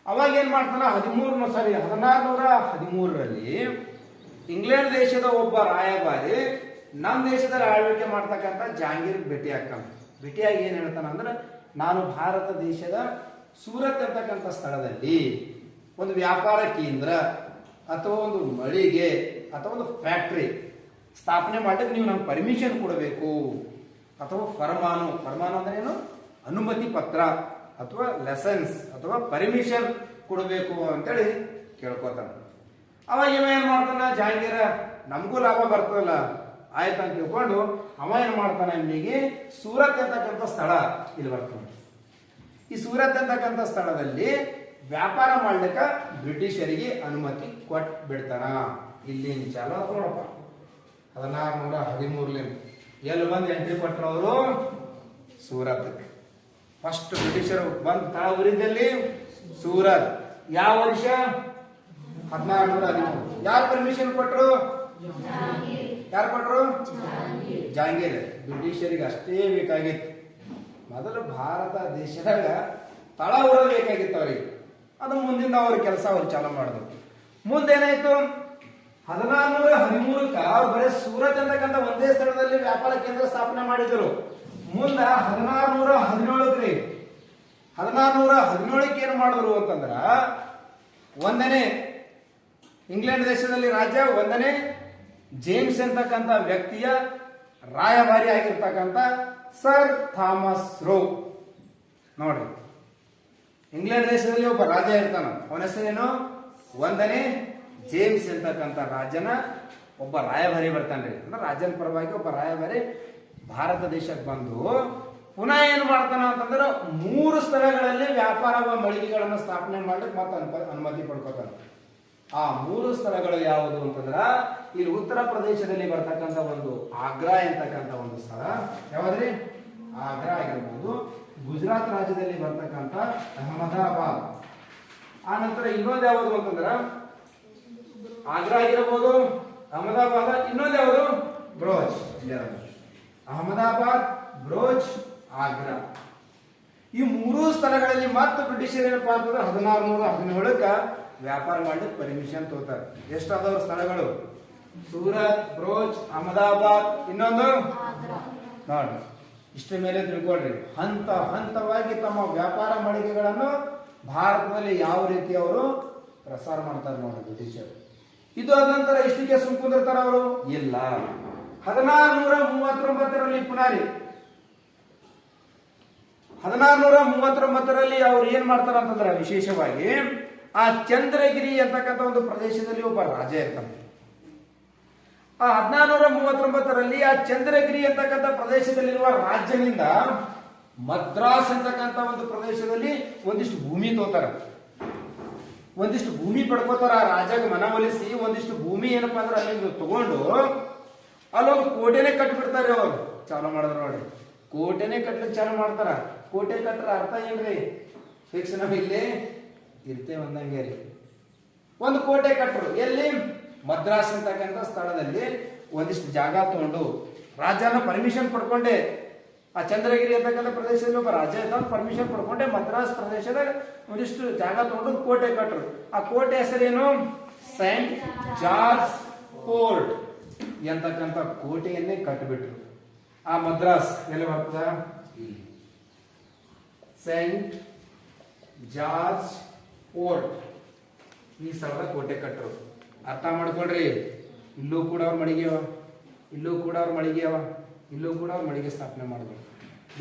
ಅವಾಗ ಏನ್ ಮಾಡ್ತಾನ 1613ರಲ್ಲಿ ಇಂಗ್ಲೆಂಡ್ ದೇಶದ ಒಬ್ಬ ರಾಯಭಾರಿ ನಮ್ಮ ದೇಶದಲ್ಲಿ ಆಳ್ವಿಕೆ ಮಾಡ್ತಕ್ಕಂಥ ಜಹಾಂಗೀರ್ ಭೇಟಿ ಆಗ್ತಾನೆ. ಭೇಟಿಯಾಗಿ ಏನ್ ಹೇಳ್ತಾನ ಅಂದ್ರೆ, ನಾನು ಭಾರತ ದೇಶದ ಸೂರತ್ ಅಂತಕ್ಕಂಥ ಸ್ಥಳದಲ್ಲಿ ಒಂದು ವ್ಯಾಪಾರ ಕೇಂದ್ರ ಅಥವಾ ಒಂದು ಮಳಿಗೆ ಅಥವಾ ಒಂದು ಫ್ಯಾಕ್ಟರಿ ಸ್ಥಾಪನೆ ಮಾಡಲಿಕ್ಕೆ ನೀವು ನಮ್ಗೆ ಪರ್ಮಿಷನ್ ಕೊಡಬೇಕು, ಅಥವಾ ಫರ್ಮಾನು ಅಂದ್ರೆ ಏನು? ಅನುಮತಿ ಪತ್ರ ಅಥವಾ ಲೈಸೆನ್ಸ್ ಅಥವಾ ಪರ್ಮಿಷನ್ ಕೊಡಬೇಕು ಅಂತೇಳಿ ಕೇಳ್ಕೊತಾನ. ಅವ ಏನ್ ಮಾಡ್ತಾನ ಜಹಾಂಗೀರ, ನಮಗೂ ಲಾಭ ಬರ್ತದಲ್ಲ ಆಯ್ತು ಅಂತ ತಿಳ್ಕೊಂಡು ಅವ ಏನ್ ಮಾಡ್ತಾನ, ನಿಮಗೆ ಸೂರತ್ ಅಂತಕ್ಕಂಥ ಸ್ಥಳ ಇಲ್ಲಿ ಬರ್ತಾನೆ. ಈ ಸೂರತ್ ಅಂತಕ್ಕಂಥ ಸ್ಥಳದಲ್ಲಿ ವ್ಯಾಪಾರ ಮಾಡ್ಲಿಕ್ಕೆ ಬ್ರಿಟಿಷರಿಗೆ ಅನುಮತಿ ಕೊಟ್ಟು ಬಿಡ್ತಾನ. ಇಲ್ಲಿ ಚಾಲ ನೋಡಪ್ಪ 1613 ಎಲ್ಲಿ ಬಂದು ಎಂಟ್ರಿ ಕೊಟ್ಟರು ಅವರು? ಸೂರತ್. ಫಸ್ಟ್ ಬ್ರಿಟಿಷರು ಬಂದು ತಳ ಊರಿದ್ದಲ್ಲಿ ಸೂರತ್. ಯಾವ ವರ್ಷ? 1613. ಯಾರು ಪರ್ಮಿಷನ್ ಕೊಟ್ಟರು? ಯಾರು ಕೊಟ್ಟರು? ಜಹಾಂಗೀರ್. ಬ್ರಿಟಿಷರಿಗೆ ಅಷ್ಟೇ ಬೇಕಾಗಿತ್ತು. ಮೊದಲು ಭಾರತ ದೇಶದಾಗ ತಳ ಊರಲ್ಲಿ ಬೇಕಾಗಿತ್ತು ಅವ್ರಿಗೆ. ಅದು ಮುಂದಿಂದ ಅವ್ರ ಕೆಲಸ ಅವ್ರು ಚಾಲೂ ಮಾಡಿದ್ರು. ಮುಂದೇನಾಯ್ತು? 1613ಕ್ಕ ಬರೀ ಸೂರತ್ ಅಂತಕ್ಕಂಥ ಒಂದೇ ಸ್ಥಳದಲ್ಲಿ ವ್ಯಾಪಾರ ಕೇಂದ್ರ ಸ್ಥಾಪನೆ ಮಾಡಿದ್ರು. ಮುಂದ 1617ಕ್ಕೆ ಏನ್ ಮಾಡಿದ್ರು ಅಂತಂದ್ರ, ಒಂದನೇ ಇಂಗ್ಲೆಂಡ್ ದೇಶದಲ್ಲಿ ರಾಜ್ಯ, ಒಂದನೇ ಜೇಮ್ಸ್ ಅಂತಕ್ಕಂಥ ವ್ಯಕ್ತಿಯ ರಾಯಭಾರಿ ಆಗಿರ್ತಕ್ಕಂಥ ಸರ್ ಥಾಮಸ್ ರೋ. ನೋಡ್ರಿ, ಇಂಗ್ಲೆಂಡ್ ದೇಶದಲ್ಲಿ ಒಬ್ಬ ರಾಜ ಇರ್ತಾನ, ಅವನ ಹೆಸರೇನು? ಒಂದನೇ ಜೇಮ್ಸ್ ಅಂತಕ್ಕಂಥ ರಾಜನ ಒಬ್ಬ ರಾಯಭಾರಿ ಬರ್ತಾನ್ರಿ. ಅಂದ್ರೆ ರಾಜನ ಪರವಾಗಿ ಒಬ್ಬ ರಾಯಭಾರಿ ಭಾರತ ದೇಶಕ್ಕೆ ಬಂದು ಪುನಃ ಏನ್ ಮಾಡ್ತಾನ ಅಂತಂದ್ರೆ 3 ಸ್ಥಳಗಳಲ್ಲಿ ವ್ಯಾಪಾರ ಮಳಿಗೆಗಳನ್ನು ಸ್ಥಾಪನೆ ಮಾಡ್ಲಿಕ್ಕೆ ಮತ್ತೆ ಅನುಮತಿ ಪಡ್ಕೋತಾನ. ಆ 3 ಸ್ಥಳಗಳು ಯಾವುದು ಅಂತಂದ್ರ, ಇಲ್ಲಿ ಉತ್ತರ ಪ್ರದೇಶದಲ್ಲಿ ಬರ್ತಕ್ಕಂಥ ಒಂದು ಆಗ್ರಾ ಅಂತಕ್ಕಂಥ ಒಂದು ಸ್ಥಳ. ಯಾವ್ದ್ರಿ? ಆಗ್ರಾ ಆಗಿರ್ಬೋದು. ಗುಜರಾತ್ ರಾಜ್ಯದಲ್ಲಿ ಬರ್ತಕ್ಕಂಥ ಅಹಮದಾಬಾದ್. ಆ ನಂತರ ಇನ್ನೊಂದು ಯಾವುದು ಅಂತಂದ್ರ ಆಗ್ರಾ ಆಗಿರಬಹುದು, ಅಹಮದಾಬಾದ್. ಇನ್ನೊಂದು ಯಾವುದು? ಬ್ರೋಚ್. ಅಹಮದಾಬಾದ್, ಬ್ರೋಚ್, ಆಗ್ರಾ. ಈ 3 ಸ್ಥಳಗಳಲ್ಲಿ ಮತ್ತೆ ಬ್ರಿಟಿಷರ್ ಏನಪ್ಪಾ ಅಂತಂದ್ರೆ 1617ಕ್ಕ ವ್ಯಾಪಾರ ಮಾಡ್ಲಿಕ್ಕೆ ಪರ್ಮಿಷನ್ ತಗೋತಾರೆ. ಎಷ್ಟಾದವ್ರ ಸ್ಥಳಗಳು? ಸೂರತ್, ಬ್ರೋಚ್, ಅಹಮದಾಬಾದ್, ಇನ್ನೊಂದು ನೋಡಿ. ಇಷ್ಟ ಮೇಲೆ ತಿಳ್ಕೊಳ್ರಿ, ಹಂತ ಹಂತವಾಗಿ ತಮ್ಮ ವ್ಯಾಪಾರ ಮಳಿಗೆಗಳನ್ನು ಭಾರತದಲ್ಲಿ ಯಾವ ರೀತಿ ಅವರು ಪ್ರಸಾರ ಮಾಡ್ತಾರೆ ನೋಡಿ ಬ್ರಿಟಿಷರು. ಇದು ಆದ ನಂತರ ಇಷ್ಟಕ್ಕೆ ಸುಮ್ಕೊಂಡಿರ್ತಾರ ಅವರು? ಇಲ್ಲ. 1639ರಲ್ಲಿ ಪುನಾರಿ 1639ರಲ್ಲಿ ಅವ್ರು ಏನ್ ಮಾಡ್ತಾರ ಅಂತಂದ್ರೆ ವಿಶೇಷವಾಗಿ ಆ ಚಂದ್ರಗಿರಿ ಅಂತಕ್ಕಂಥ ಒಂದು ಪ್ರದೇಶದಲ್ಲಿ ಒಬ್ಬ ರಾಜ ಇರ್ತಾನೆ. ಆ 1639ರಲ್ಲಿ ಆ ಚಂದ್ರಗಿರಿ ಅಂತಕ್ಕಂಥ ಪ್ರದೇಶದಲ್ಲಿರುವ ರಾಜ್ಯನಿಂದ ಮದ್ರಾಸ್ ಅಂತಕ್ಕಂಥ ಒಂದು ಪ್ರದೇಶದಲ್ಲಿ ಒಂದಿಷ್ಟು ಭೂಮಿ ತೋತಾರ, ಒಂದಿಷ್ಟು ಭೂಮಿ ಪಡ್ಕೋತಾರ. ಆ ರಾಜಾಗ ಮನವೊಲಿಸಿ ಒಂದಿಷ್ಟು ಭೂಮಿ ಏನಪ್ಪಾ ಅಂದ್ರೆ ಅಲ್ಲಿ ತಗೊಂಡು ಅಲ್ಲೊಂದು ಕೋಟೆನೆ ಕಟ್ಬಿಡ್ತಾರೆ. ಅವ್ರು ಚಾಲು ಮಾಡಿದ್ರು ನೋಡಿ, ಕೋಟೆನೆ ಕಟ್ಲಿಕ್ಕೆ ಚಾಲು ಮಾಡ್ತಾರ. ಕೋಟೆ ಕಟ್ಟರ ಅರ್ಥ ಏನ್ರಿ? ಫಿಕ್ಸ್ ನಾವ್ ಇಲ್ಲೇ ಇರ್ತೇವೆ ಅಂದಂಗೆ ರೀ. ಒಂದು ಕೋಟೆ ಕಟ್ಟರು ಎಲ್ಲಿ? ಮದ್ರಾಸ್ ಅಂತಕ್ಕಂಥ ಸ್ಥಳದಲ್ಲಿ ಒಂದಿಷ್ಟು ಜಾಗ ತಗೊಂಡು ರಾಜನ ಪರ್ಮಿಷನ್ ಪಡ್ಕೊಂಡೆ. ಆ ಚಂದ್ರಗಿರಿ ಅಂತಕ್ಕಂಥ ಪ್ರದೇಶದಲ್ಲಿ ಒಬ್ಬ ರಾಜ ಇದ್ದ, ಪರ್ಮಿಷನ್ ಪಡ್ಕೊಂಡೆ ಮದ್ರಾಸ್ ಪ್ರದೇಶದ ಒಂದಿಷ್ಟು ಜಾಗ ತಗೊಂಡು ಕೋಟೆ ಕಟ್ಟರು. ಆ ಕೋಟೆ ಹೆಸರೇನು? ಸೈಂಟ್ ಜಾರ್ಜ್ ಫೋರ್ಟ್ ಎಂತಕ್ಕಂಥ ಕೋಟೆಯನ್ನೇ ಕಟ್ಟಿಬಿಟ್ರು. ಆ ಮದ್ರಾಸ್ ಎಲ್ಲಿ ಬರ್ತದ? ಸೈಂಟ್ ಜಾರ್ಜ್ ಫೋರ್ಟ್ ಈ ಸ್ಥಳದ ಕೋಟೆ ಕಟ್ಟರು. ಅರ್ಥ ಮಾಡ್ಕೊಳ್ರಿ, ಇಲ್ಲೂ ಕೂಡ ಅವ್ರ ಮಳಿಗೆವ, ಇಲ್ಲೂ ಕೂಡ ಅವ್ರ ಮಳಿಗೆವ, ಇಲ್ಲೂ ಕೂಡ ಅವ್ರ ಮಳಿಗೆ ಸ್ಥಾಪನೆ ಮಾಡಿದ್ರು.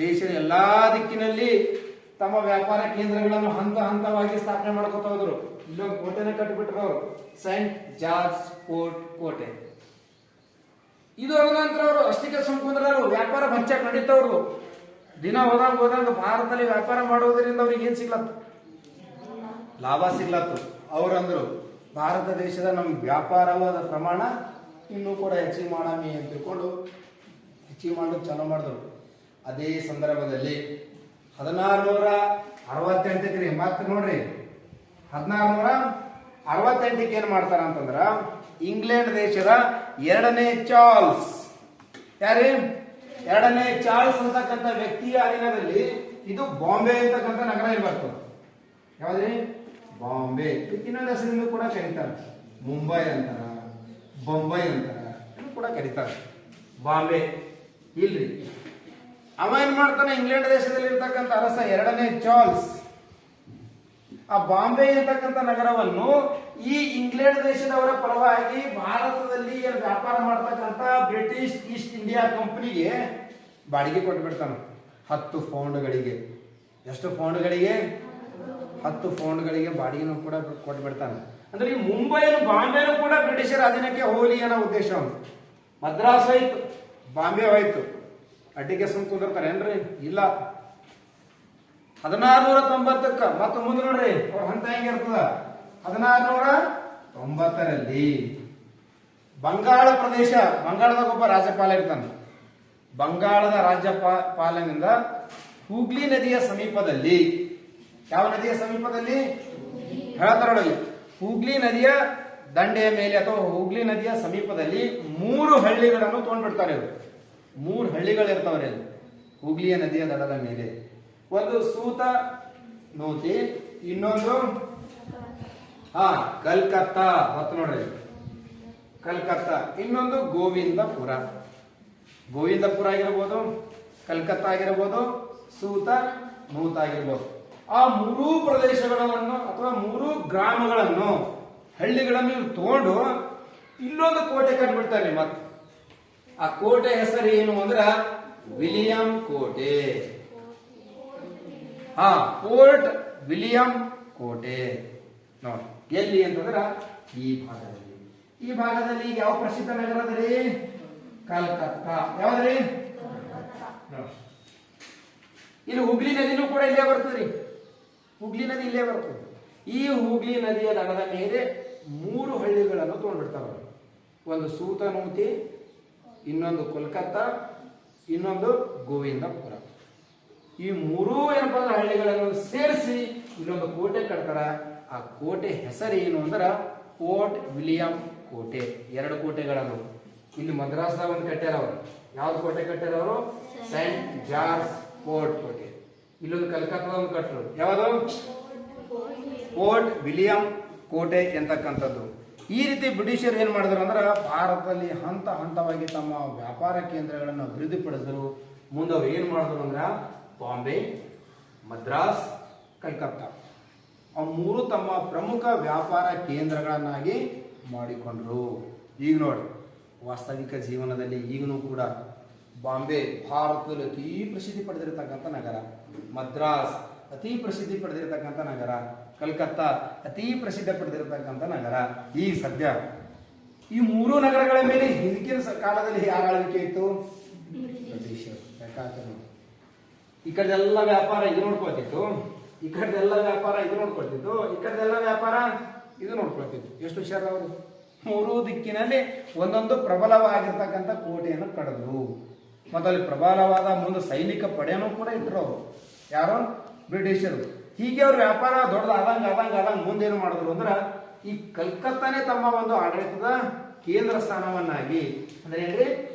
ದೇಶದ ಎಲ್ಲಾ ದಿಕ್ಕಿನಲ್ಲಿ ತಮ್ಮ ವ್ಯಾಪಾರ ಕೇಂದ್ರಗಳನ್ನು ಹಂತ ಹಂತವಾಗಿ ಸ್ಥಾಪನೆ ಮಾಡ್ಕೊತಾ ಹೋದ್ರು. ಇಲ್ಲೊಂದು ಕೋಟೆನ ಕಟ್ಟಿಬಿಟ್ರು ಅವರು, ಸೈಂಟ್ ಜಾರ್ಜ್ ಫೋರ್ಟ್ ಕೋಟೆ. ಇದು ಆದ ನಂತರ ಅವರು ಅಷ್ಟಿಗೆ ಸುಮ್ಕುಂದ್ರರು, ವ್ಯಾಪಾರ ಭಂಚಾಕ್ ನಡೀತವ್ರು. ದಿನ ಹೋದಂಗ ಭಾರತದಲ್ಲಿ ವ್ಯಾಪಾರ ಮಾಡುವುದರಿಂದ ಅವ್ರಿಗೆ ಏನ್ ಸಿಗ್ಲತ್ತು? ಲಾಭ ಸಿಗ್ಲತ್ತು. ಅವ್ರಂದ್ರು ಭಾರತ ದೇಶದ ನಮ್ ವ್ಯಾಪಾರವಾದ ಪ್ರಮಾಣ ಇನ್ನೂ ಕೂಡ ಹೆಚ್ಚಿಗೆ ಮಾಡಮಿ ಅಂತ ತಿಳ್ಕೊಂಡು ಹೆಚ್ಚಿಗೆ ಮಾಡೋದು ಚಾಲೂ ಮಾಡಿದ್ರು. ಅದೇ ಸಂದರ್ಭದಲ್ಲಿ 1668 ರೀ, ಮತ್ತೆ ನೋಡ್ರಿ 1668 ಏನ್ ಮಾಡ್ತಾರ ಅಂತಂದ್ರ ಇಂಗ್ಲೆಂಡ್ ದೇಶದ 2ನೇ ಚಾರ್ಲ್ಸ್, ಯಾರೇ 2ನೇ ಚಾರ್ಲ್ಸ್ ಅಂತಕ್ಕಂಥ ವ್ಯಕ್ತಿಯ ಅಧೀನದಲ್ಲಿ ಇದು ಬಾಂಬೆ ಅಂತಕ್ಕಂಥ ನಗರ ಇಲ್ಲಿ ಬರ್ತದೆ. ಯಾವ್ದ್ರಿ? ಬಾಂಬೆ. ಇನ್ನೊಂದು ಹೆಸರಿಂದ ಕೂಡ ಕರೀತಾರೆ, ಮುಂಬೈ ಅಂತಾರ, ಬೊಂಬೈ ಅಂತಾರ, ಕೂಡ ಕರೀತಾರೆ. ಬಾಂಬೆ ಇಲ್ರಿ. ಅವ ಏನ್ ಮಾಡ್ತಾನೆ? ಇಂಗ್ಲೆಂಡ್ ದೇಶದಲ್ಲಿ ಇರ್ತಕ್ಕಂಥ ಅರಸ 2ನೇ ಚಾರ್ಲ್ಸ್ ಆ ಬಾಂಬೆ ಅಂತಕ್ಕಂಥ ನಗರವನ್ನು ಈ ಇಂಗ್ಲೆಂಡ್ ದೇಶದವರ ಪರವಾಗಿ ಭಾರತದಲ್ಲಿ ವ್ಯಾಪಾರ ಮಾಡ್ತಕ್ಕಂಥ ಬ್ರಿಟಿಷ್ ಈಸ್ಟ್ ಇಂಡಿಯಾ ಕಂಪನಿಗೆ ಬಾಡಿಗೆ ಕೊಟ್ಬಿಡ್ತಾನೆ 10 ಪೌಂಡ್ಗಳಿಗೆ. ಎಷ್ಟು ಪೌಂಡ್ಗಳಿಗೆ? 10 ಪೌಂಡ್ಗಳಿಗೆ ಬಾಡಿಗೆನೂ ಕೂಡ ಕೊಟ್ಬಿಡ್ತಾನೆ. ಅಂದ್ರೆ ಈ ಮುಂಬೈನು ಬಾಂಬೆನೂ ಕೂಡ ಬ್ರಿಟಿಷರ ಅಧೀನಕ್ಕೆ ಹೋಗಲಿ ಅನ್ನೋ ಉದ್ದೇಶ. ಮದ್ರಾಸ್ ಹೋಯ್ತು, ಬಾಂಬೆ ಹೋಯ್ತು, ಅಡ್ಡಿಗೆ ಸುಮ್ ಕುಂದಿರ್ತಾರೆ ಏನ್ರಿ? ಇಲ್ಲ. 1690ಕ್ಕ ಮತ್ತೆ ಮುಂದೆ ನೋಡ್ರಿ ಅವ್ರ ಹಂತ ಹೆಂಗಿರ್ತದ? 1690ರಲ್ಲಿ ಬಂಗಾಳ ಪ್ರದೇಶ, ಬಂಗಾಳದಾಗ ಒಬ್ಬ ರಾಜ್ಯಪಾಲ ಇರ್ತಾನೆ. ಬಂಗಾಳದ ರಾಜ್ಯಪಾಲನಿಂದ ಹೂಗ್ಲಿ ನದಿಯ ಸಮೀಪದಲ್ಲಿ, ಯಾವ ನದಿಯ ಸಮೀಪದಲ್ಲಿ ಹೇಳ್ತಾರೊಳಗೆ, ಹೂಗ್ಲಿ ನದಿಯ ದಂಡೆಯ ಮೇಲೆ ಅಥವಾ ಹೂಗ್ಲಿ ನದಿಯ ಸಮೀಪದಲ್ಲಿ 3 ಹಳ್ಳಿಗಳನ್ನು ತಗೊಂಡ್ಬಿಡ್ತಾರೆ ಇವರು. 3 ಹಳ್ಳಿಗಳಿರ್ತಾವ್ರಿ ಅಲ್ಲಿ ಹೂಗ್ಲಿಯ ನದಿಯ ದಡದ ಮೇಲೆ. ಒಂದು ಸೂತ ನೂತಿ, ಇನ್ನೊಂದು ಕಲ್ಕತ್ತಾ, ಹೊತ್ತು ನೋಡ್ರಿ ಕಲ್ಕತ್ತಾ, ಇನ್ನೊಂದು ಗೋವಿಂದಪುರ. ಗೋವಿಂದಪುರ ಆಗಿರ್ಬೋದು, ಕಲ್ಕತ್ತಾ ಆಗಿರ್ಬೋದು, ಸೂತ ನೂತ ಆಗಿರ್ಬೋದು. ಆ 3 ಪ್ರದೇಶಗಳನ್ನು ಅಥವಾ 3 ಗ್ರಾಮಗಳನ್ನು, ಹಳ್ಳಿಗಳನ್ನು ಇವ್ರು ತಗೊಂಡು ಇಲ್ಲೊಂದು ಕೋಟೆ ಕಟ್ಬಿಡ್ತಾರೆ. ಮತ್ತೆ ಆ ಕೋಟೆ ಹೆಸರು ಏನು ಅಂದ್ರ ವಿಲಿಯಂ ಕೋಟೆ. ಫೋರ್ಟ್ ವಿಲಿಯಂ ಕೋಟೆ ನೋಡಿ. ಎಲ್ಲಿ ಅಂತಂದ್ರ ಈ ಭಾಗದಲ್ಲಿ. ಈ ಭಾಗದಲ್ಲಿ ಯಾವ ಪ್ರಸಿದ್ಧ ನಗರದಲ್ಲಿ? ಕಲ್ಕತ್ತಾ. ಯಾವ್ದ್ರಿ? ಇಲ್ಲಿ ಹುಗ್ಲಿ ನದಿನೂ ಕೂಡ ಇಲ್ಲೇ ಬರ್ತದ್ರಿ. ಹುಗ್ಲಿ ನದಿ ಇಲ್ಲೇ ಬರ್ತದೆ. ಈ ಹುಗ್ಲಿ ನದಿಯ ದಡದ ಮೇಲೆ 3 ಹಳ್ಳಿಗಳನ್ನು ತಗೊಂಡ್ಬಿಡ್ತಾರ. ಒಂದು ಸೂತನೂತಿ, ಇನ್ನೊಂದು ಕೋಲ್ಕತ್ತಾ, ಇನ್ನೊಂದು ಗೋವಿಂದಪುರ. ಈ 3 ಏನಪ್ಪ ಅಂದ್ರೆ ಹಳ್ಳಿಗಳನ್ನು ಸೇರಿಸಿ ಇಲ್ಲೊಂದು ಕೋಟೆ ಕಟ್ತಾರ. ಆ ಕೋಟೆ ಹೆಸರು ಏನು ಅಂದ್ರ ಫೋರ್ಟ್ ವಿಲಿಯಂ ಕೋಟೆ. 2 ಕೋಟೆಗಳನ್ನು ಇಲ್ಲಿ ಮದ್ರಾಸ್ದಾಗ ಒಂದು ಕಟ್ಟ್ಯಾರ ಅವರು. ಯಾವ್ದು ಕೋಟೆ ಕಟ್ಟ್ಯಾರ ಅವರು? ಸೈಂಟ್ ಜಾರ್ಜ್ ಫೋರ್ಟ್ ಕೋಟೆ. ಇಲ್ಲೊಂದು ಕಲ್ಕತ್ತಾದ ಒಂದು ಕಟ್ಟರು. ಯಾವುದು? ಫೋರ್ಟ್ ವಿಲಿಯಂ ಕೋಟೆ ಎಂತಕ್ಕಂಥದ್ದು. ಈ ರೀತಿ ಬ್ರಿಟಿಷರು ಏನ್ ಮಾಡಿದ್ರು ಅಂದ್ರೆ ಭಾರತದಲ್ಲಿ ಹಂತ ಹಂತವಾಗಿ ತಮ್ಮ ವ್ಯಾಪಾರ ಕೇಂದ್ರಗಳನ್ನು ಅಭಿವೃದ್ಧಿಪಡಿಸಿದ್ರು. ಮುಂದೆ ಅವ್ರು ಏನ್ ಮಾಡಿದ್ರು ಅಂದ್ರ ಬಾಂಬೆ, ಮದ್ರಾಸ್, ಕಲ್ಕತ್ತಾ ಆ 3 ತಮ್ಮ ಪ್ರಮುಖ ವ್ಯಾಪಾರ ಕೇಂದ್ರಗಳನ್ನಾಗಿ ಮಾಡಿಕೊಂಡ್ರು. ಈಗ ನೋಡಿ, ವಾಸ್ತವಿಕ ಜೀವನದಲ್ಲಿ ಈಗನೂ ಕೂಡ ಬಾಂಬೆ ಭಾರತದಲ್ಲಿ ಅತಿ ಪ್ರಸಿದ್ಧಿ ಪಡೆದಿರತಕ್ಕಂಥ ನಗರ, ಮದ್ರಾಸ್ ಅತಿ ಪ್ರಸಿದ್ಧಿ ಪಡೆದಿರತಕ್ಕಂಥ ನಗರ, ಕಲ್ಕತ್ತಾ ಅತಿ ಪ್ರಸಿದ್ಧ ಪಡೆದಿರತಕ್ಕಂಥ ನಗರ. ಈ ಸದ್ಯ ಈ ಮೂರು ನಗರಗಳ ಮೇಲೆ ಹಿಂದಿನ ಕಾಲದಲ್ಲಿ ಯಾರ ಆಳ್ವಿಕೆ ಇತ್ತು? ಬ್ರಿಟಿಷರು. ಯಾಕಂದ್ರೆ ಈ ಕಡೆದೆಲ್ಲ ವ್ಯಾಪಾರ ಇದು ನೋಡ್ಕೊಳ್ತಿತ್ತು, ಈ ಕಡೆದೆಲ್ಲ ವ್ಯಾಪಾರ ಇದು ನೋಡ್ಕೊಳ್ತಿತ್ತು, ಈ ಕಡೆದೆಲ್ಲ ವ್ಯಾಪಾರ ಇದು ನೋಡ್ಕೊಳ್ತಿತ್ತು. ಎಷ್ಟು ಹುಷಾರವರು! ಮೂರು ದಿಕ್ಕಿನಲ್ಲಿ ಒಂದೊಂದು ಪ್ರಬಲವಾಗಿರ್ತಕ್ಕಂಥ ಕೋಟೆಯನ್ನು ಕಡಿದ್ರು. ಮೊದಲು ಪ್ರಬಲವಾದ ಮುಂದೆ ಸೈನಿಕ ಪಡೆಯನ್ನು ಕೂಡ ಇಟ್ಟರು ಅವರು. ಯಾರು? ಬ್ರಿಟಿಷರು. ಹೀಗೆ ಅವ್ರ ವ್ಯಾಪಾರ ದೊಡ್ಡದಾದಂಗ ಮುಂದೇನು ಮಾಡಿದ್ರು ಅಂದ್ರೆ ಈ ಕಲ್ಕತ್ತಾನೇ ತಮ್ಮ ಒಂದು ಆಡಳಿತದ ಕೇಂದ್ರ ಸ್ಥಾನವನ್ನಾಗಿ ಅಂದ್ರೆ ಏನ್ರಿ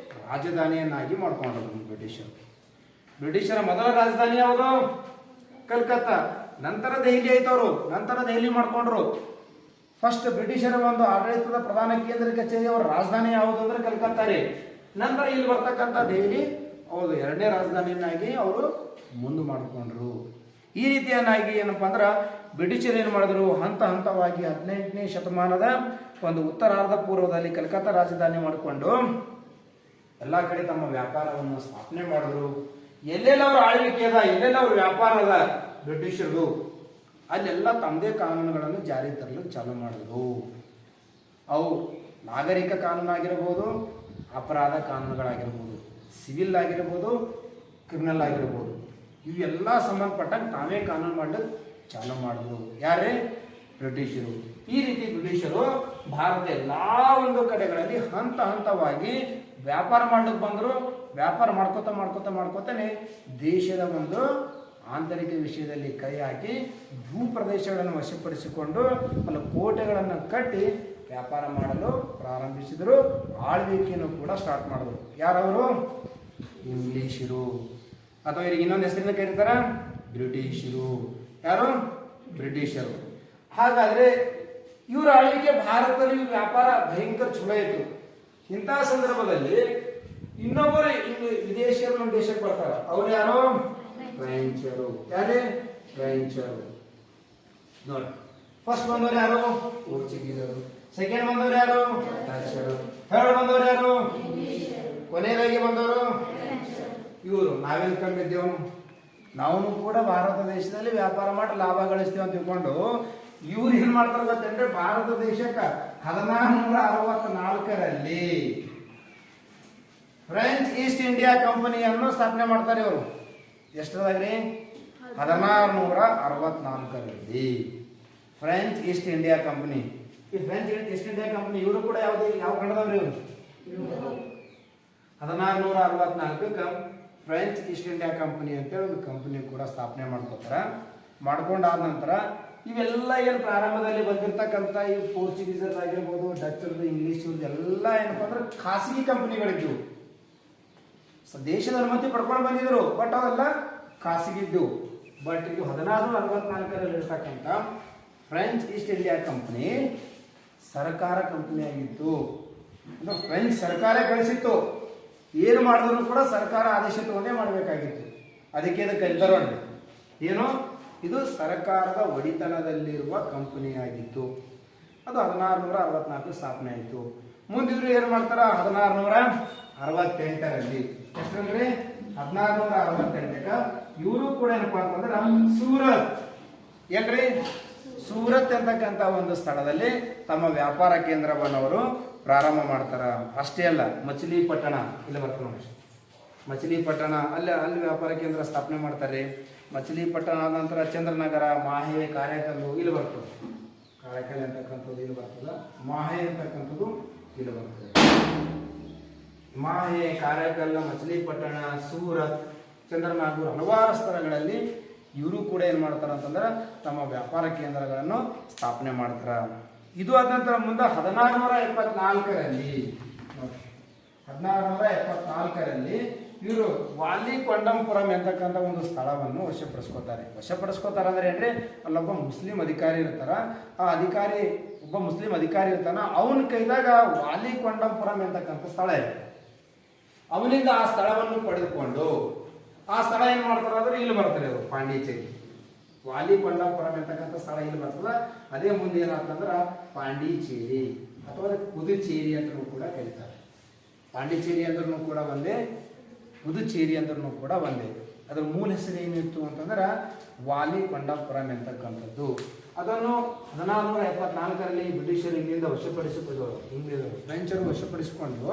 ರಾಜಧಾನಿಯನ್ನಾಗಿ ಮಾಡ್ಕೊಂಡ್ರು ಬ್ರಿಟಿಷರು. ಬ್ರಿಟಿಷರ ಮೊದಲ ರಾಜಧಾನಿ ಯಾವುದು? ಕಲ್ಕತ್ತಾ. ನಂತರ ದೆಹಲಿ ಆಯ್ತವರು, ನಂತರ ದೆಹಲಿ ಮಾಡ್ಕೊಂಡ್ರು. ಫಸ್ಟ್ ಬ್ರಿಟಿಷರ ಒಂದು ಆಡಳಿತದ ಪ್ರಧಾನ ಕೇಂದ್ರ ಕಚೇರಿ ಅವರ ರಾಜಧಾನಿ ಯಾವುದು ಅಂದ್ರೆ ಕಲ್ಕತ್ತಾ ರೀ. ನಂತರ ಇಲ್ಲಿ ಬರ್ತಕ್ಕಂಥ ದೆಹಲಿ ಹೌದು ಎರಡನೇ ರಾಜಧಾನಿಯನ್ನಾಗಿ ಅವರು ಮುಂದೆ ಮಾಡಿಕೊಂಡ್ರು. ಈ ರೀತಿಯನ್ನಾಗಿ ಏನಪ್ಪಾ ಅಂದ್ರ ಬ್ರಿಟಿಷರು ಏನು ಮಾಡಿದ್ರು, ಹಂತ ಹಂತವಾಗಿ 18ನೇ ಶತಮಾನದ ಒಂದು ಉತ್ತರಾರ್ಧ ಪೂರ್ವದಲ್ಲಿ ಕಲ್ಕತ್ತಾ ರಾಜಧಾನಿ ಮಾಡಿಕೊಂಡು ಎಲ್ಲಾ ಕಡೆ ತಮ್ಮ ವ್ಯಾಪಾರವನ್ನು ಸ್ಥಾಪನೆ ಮಾಡಿದ್ರು. ಎಲ್ಲೆಲ್ಲ ಅವ್ರ ಆಳ್ವಿಕೆ ಅದ, ಎಲ್ಲೆಲ್ಲ ಅವ್ರ ವ್ಯಾಪಾರ ಅದ ಬ್ರಿಟಿಷರು, ಅಲ್ಲೆಲ್ಲ ತಮ್ಮದೇ ಕಾನೂನುಗಳನ್ನು ಜಾರಿ ತರಲು ಚಾಲೂ ಮಾಡಿದ್ರು. ಅವು ನಾಗರಿಕ ಕಾನೂನು ಆಗಿರಬಹುದು, ಅಪರಾಧ ಕಾನೂನುಗಳಾಗಿರ್ಬೋದು, ಸಿವಿಲ್ ಆಗಿರ್ಬೋದು, ಕ್ರಿಮಿನಲ್ ಆಗಿರ್ಬೋದು, ಇವೆಲ್ಲ ಸಂಬಂಧಪಟ್ಟಂಗೆ ತಾವೇ ಕಾನೂನು ಮಾಡಲು ಚಾಲೂ ಮಾಡಿದ್ರು. ಯಾರೇ? ಬ್ರಿಟಿಷರು. ಈ ರೀತಿ ಬ್ರಿಟಿಷರು ಭಾರತದ ಎಲ್ಲಾ ಒಂದು ಕಡೆಗಳಲ್ಲಿ ಹಂತ ಹಂತವಾಗಿ ವ್ಯಾಪಾರ ಮಾಡ್ಲಿಕ್ಕೆ ಬಂದರು. ವ್ಯಾಪಾರ ಮಾಡ್ಕೋತಾನೆ ದೇಶದ ಒಂದು ಆಂತರಿಕ ವಿಷಯದಲ್ಲಿ ಕೈ ಹಾಕಿ ಭೂ ಪ್ರದೇಶಗಳನ್ನು ವಶಪಡಿಸಿಕೊಂಡು ಅಲ್ಲಿ ಕೋಟೆಗಳನ್ನು ಕಟ್ಟಿ ವ್ಯಾಪಾರ ಮಾಡಲು ಪ್ರಾರಂಭಿಸಿದರು. ಆಳ್ವಿಕೆಯನ್ನು ಕೂಡ ಸ್ಟಾರ್ಟ್ ಮಾಡಿದ್ರು. ಯಾರವರು? ಇಂಗ್ಲಿಷರು. ಅಥವಾ ಇವರಿಗೆ ಇನ್ನೊಂದು ಹೆಸರಿನ ಕರೀತಾರ ಬ್ರಿಟಿಷರು. ಯಾರು? ಬ್ರಿಟಿಷರು. ಹಾಗಾದ್ರೆ ಇವರ ಆಳ್ವಿಕೆ ಭಾರತದಲ್ಲಿ ವ್ಯಾಪಾರ ಭಯಂಕರ ಚಲೋ ಇತ್ತು. ಇಂತಹ ಸಂದರ್ಭದಲ್ಲಿ ಇನ್ನೊಬ್ಬರು ವಿದೇಶಿಯರು ನಮ್ಮ ದೇಶಕ್ಕೆ ಬರ್ತಾರ. ಅವ್ರು ಯಾರು? ಫ್ರೆಂಚರು. ಯಾರೇ? ಫ್ರೆಂಚರು. ನೋಡಿ, ಫಸ್ಟ್ ಬಂದವರು ಯಾರು? ಪೋರ್ಚುಗೀಸರು. ಸೆಕೆಂಡ್ ಬಂದವರು ಯಾರು? ಡಚ್ಚರು. ಥರ್ಡ್ ಬಂದವರು ಯಾರು? ಕೊನೆಯದಾಗಿ ಬಂದವರು ಇವರು. ನಾವೇನು ಕಂಡಿದ್ದೇವು? ನಾವು ಕೂಡ ಭಾರತ ದೇಶದಲ್ಲಿ ವ್ಯಾಪಾರ ಮಾಡಿ ಲಾಭ ಗಳಿಸ್ತೀವಿ ಅಂತ ತಿಳ್ಕೊಂಡು ಇವ್ರು ಏನ್ ಮಾಡ್ತಾರೆ ಗೊತ್ತೇನ್ರಿ? ಭಾರತ ದೇಶಕ್ಕೆ 1464ರಲ್ಲಿ ಫ್ರೆಂಚ್ ಈಸ್ಟ್ ಇಂಡಿಯಾ ಕಂಪನಿಯನ್ನು ಸ್ಥಾಪನೆ ಮಾಡ್ತಾರೆ ಇವರು. ಎಷ್ಟದಾಗ್ರಿ? 1464ರಲ್ಲಿ ಫ್ರೆಂಚ್ ಈಸ್ಟ್ ಇಂಡಿಯಾ ಕಂಪನಿ. ಈ ಫ್ರೆಂಚ್ ಈಸ್ಟ್ ಇಂಡಿಯಾ ಕಂಪನಿ ಇವರು ಕೂಡ ಯಾವ ಕಂಡದವ್ರಿ ಇವರು? 1464ಕ್ಕೆ ಫ್ರೆಂಚ್ ಈಸ್ಟ್ ಇಂಡಿಯಾ ಕಂಪನಿ ಅಂತೇಳಿ ಒಂದು ಕಂಪನಿ ಕೂಡ ಸ್ಥಾಪನೆ ಮಾಡ್ಕೋತಾರ. ಮಾಡ್ಕೊಂಡಾದ ನಂತರ ಇವೆಲ್ಲ ಏನು ಪ್ರಾರಂಭದಲ್ಲಿ ಬಂದಿರತಕ್ಕಂಥ ಈ ಪೋರ್ಚುಗೀಸರ್ ಆಗಿರ್ಬೋದು, ಡಚ್ಚರ್ದು, ಇಂಗ್ಲಿಷ್ ಎಲ್ಲ ಏನಪ್ಪಾ ಅಂದ್ರೆ ಖಾಸಗಿ ಕಂಪನಿಗಳಿದ್ವು. ದೇಶದ ಅನುಮತಿ ಪಡ್ಕೊಂಡು ಬಂದಿದ್ರು, ಬಟ್ ಅವೆಲ್ಲ ಖಾಸಗಿದ್ದು. ಬಟ್ ಇದು 1464ರಲ್ಲಿ ಇರ್ತಕ್ಕಂಥ ಫ್ರೆಂಚ್ ಈಸ್ಟ್ ಇಂಡಿಯಾ ಕಂಪನಿ ಸರ್ಕಾರ ಕಂಪನಿ ಆಗಿತ್ತು. ಅಂದ್ರೆ ಫ್ರೆಂಚ್ ಸರ್ಕಾರ ಕಳಿಸಿತ್ತು. ಏನು ಮಾಡಿದ್ರು ಕೂಡ ಸರ್ಕಾರ ಆದೇಶ ತಗೊಂಡೇ ಮಾಡಬೇಕಾಗಿತ್ತು. ಅದಕ್ಕೆ ಇದಕ್ಕೆ ಕರೀತಾರೋ ಏನು? ಇದು ಸರ್ಕಾರದ ಒಡೆತನದಲ್ಲಿರುವ ಕಂಪನಿ ಆಗಿತ್ತು. ಅದು 1664 ಸ್ಥಾಪನೆ ಆಯಿತು. ಮುಂದಿದ್ರು ಏನು ಮಾಡ್ತಾರ? 1668ರಲ್ಲಿ ಎಷ್ಟಂದ್ರೆ 1668ಕ್ಕೆ ಇವರು ಕೂಡ ಏನಪ್ಪಾ ಅಂತಂದ್ರೆ ಸೂರತ್ ಏನ್ರಿ? ಸೂರತ್ ಅಂತಕ್ಕಂಥ ಒಂದು ಸ್ಥಳದಲ್ಲಿ ತಮ್ಮ ವ್ಯಾಪಾರ ಕೇಂದ್ರವನ್ನು ಅವರು ಪ್ರಾರಂಭ ಮಾಡ್ತಾರ. ಅಷ್ಟೇ ಅಲ್ಲ, ಮಚಿಲಿಪಟ್ಟಣ ಇಲ್ಲಿ ಬರ್ತಾರೆ ನೋಡಿ, ಮಚಿಲಿಪಟ್ಟಣ ಅಲ್ಲಿ ವ್ಯಾಪಾರ ಕೇಂದ್ರ ಸ್ಥಾಪನೆ ಮಾಡ್ತಾರೆ. ಮಚಿಲಿಪಟ್ಟಣ ಆದ ನಂತರ ಚಂದ್ರನಗರ, ಮಾಹೆ, ಕಾರೈಕಲ್ಲು ಇಲ್ಲಿ ಬರ್ತದೆ. ಕಾರೈಕಲ್ ಅಂತಕ್ಕಂಥದ್ದು ಇಲ್ಲಿ ಬರ್ತದೆ, ಮಾಹೆ ಅಂತಕ್ಕಂಥದ್ದು ಇಲ್ಲಿ ಬರ್ತದೆ. ಮಾಹೆ, ಕಾರೈಕಲ್, ಮಚಿಲಿಪಟ್ಟಣ, ಸೂರತ್, ಚಂದ್ರನಾಗೂರ್ ಹಲವಾರು ಸ್ಥಳಗಳಲ್ಲಿ ಇವರು ಕೂಡ ಏನ್ ಮಾಡ್ತಾರ ಅಂತಂದ್ರೆ ತಮ್ಮ ವ್ಯಾಪಾರ ಕೇಂದ್ರಗಳನ್ನು ಸ್ಥಾಪನೆ ಮಾಡ್ತಾರ. ಇದು ಆದ ನಂತರ ಮುಂದೆ 1674ರಲ್ಲಿ ಇವರು ವಾಲಿಕೊಂಡಂಪುರಂ ಎಂತಕ್ಕಂಥ ಒಂದು ಸ್ಥಳವನ್ನು ವಶಪಡಿಸ್ಕೋತಾರೆ ಅಂದ್ರೆ ಏನ್ರಿ? ಅಲ್ಲೊಬ್ಬ ಮುಸ್ಲಿಂ ಅಧಿಕಾರಿ ಇರ್ತಾರ. ಆ ಅಧಿಕಾರಿ ಒಬ್ಬ ಮುಸ್ಲಿಂ ಅಧಿಕಾರಿ ಇರ್ತಾನ. ಅವನ ಕೈದಾಗ ವಾಲಿಕೊಂಡಂಪುರಂ ಎಂತಕ್ಕಂಥ ಸ್ಥಳ ಇದೆ. ಅವನಿಂದ ಆ ಸ್ಥಳವನ್ನು ಪಡೆದುಕೊಂಡು ಆ ಸ್ಥಳ ಏನ್ ಮಾಡ್ತಾರ ಅಂದ್ರೆ ಇಲ್ಲಿ ಬರ್ತಾರೆ ಅವರು ಪಾಂಡಿಚೇರಿ. ವಾಲಿಕೊಂಡಂಪುರಂ ಎಂತಕ್ಕಂಥ ಸ್ಥಳ ಇಲ್ಲಿ ಬರ್ತದ. ಅದೇ ಮುಂದೆ ಏನಾಗ್ತಂದ್ರ ಪಾಂಡಿಚೇರಿ ಅಥವಾ ಪುದುಚೇರಿ ಅಂತ ಕೂಡ ಕರೀತಾರೆ. ಪಾಂಡಿಚೇರಿ ಅಂದ್ರೂ ಕೂಡ ಒಂದೇ, ಪುದುಚೇರಿ ಅಂದ್ರೂ ಕೂಡ ಒಂದೇ. ಅದರ ಮೂಲ ಹೆಸರು ಏನಿತ್ತು ಅಂತಂದ್ರೆ ವಾಲಿಕೊಂಡಪುರಂ ಎಂತಕ್ಕಂಥದ್ದು. ಅದನ್ನು 1474ರಲ್ಲಿ ಬ್ರಿಟಿಷರು ಇಲ್ಲಿಂದ ವಶಪಡಿಸಿಕೊಂಡು, ಫ್ರೆಂಚರು ವಶಪಡಿಸಿಕೊಂಡು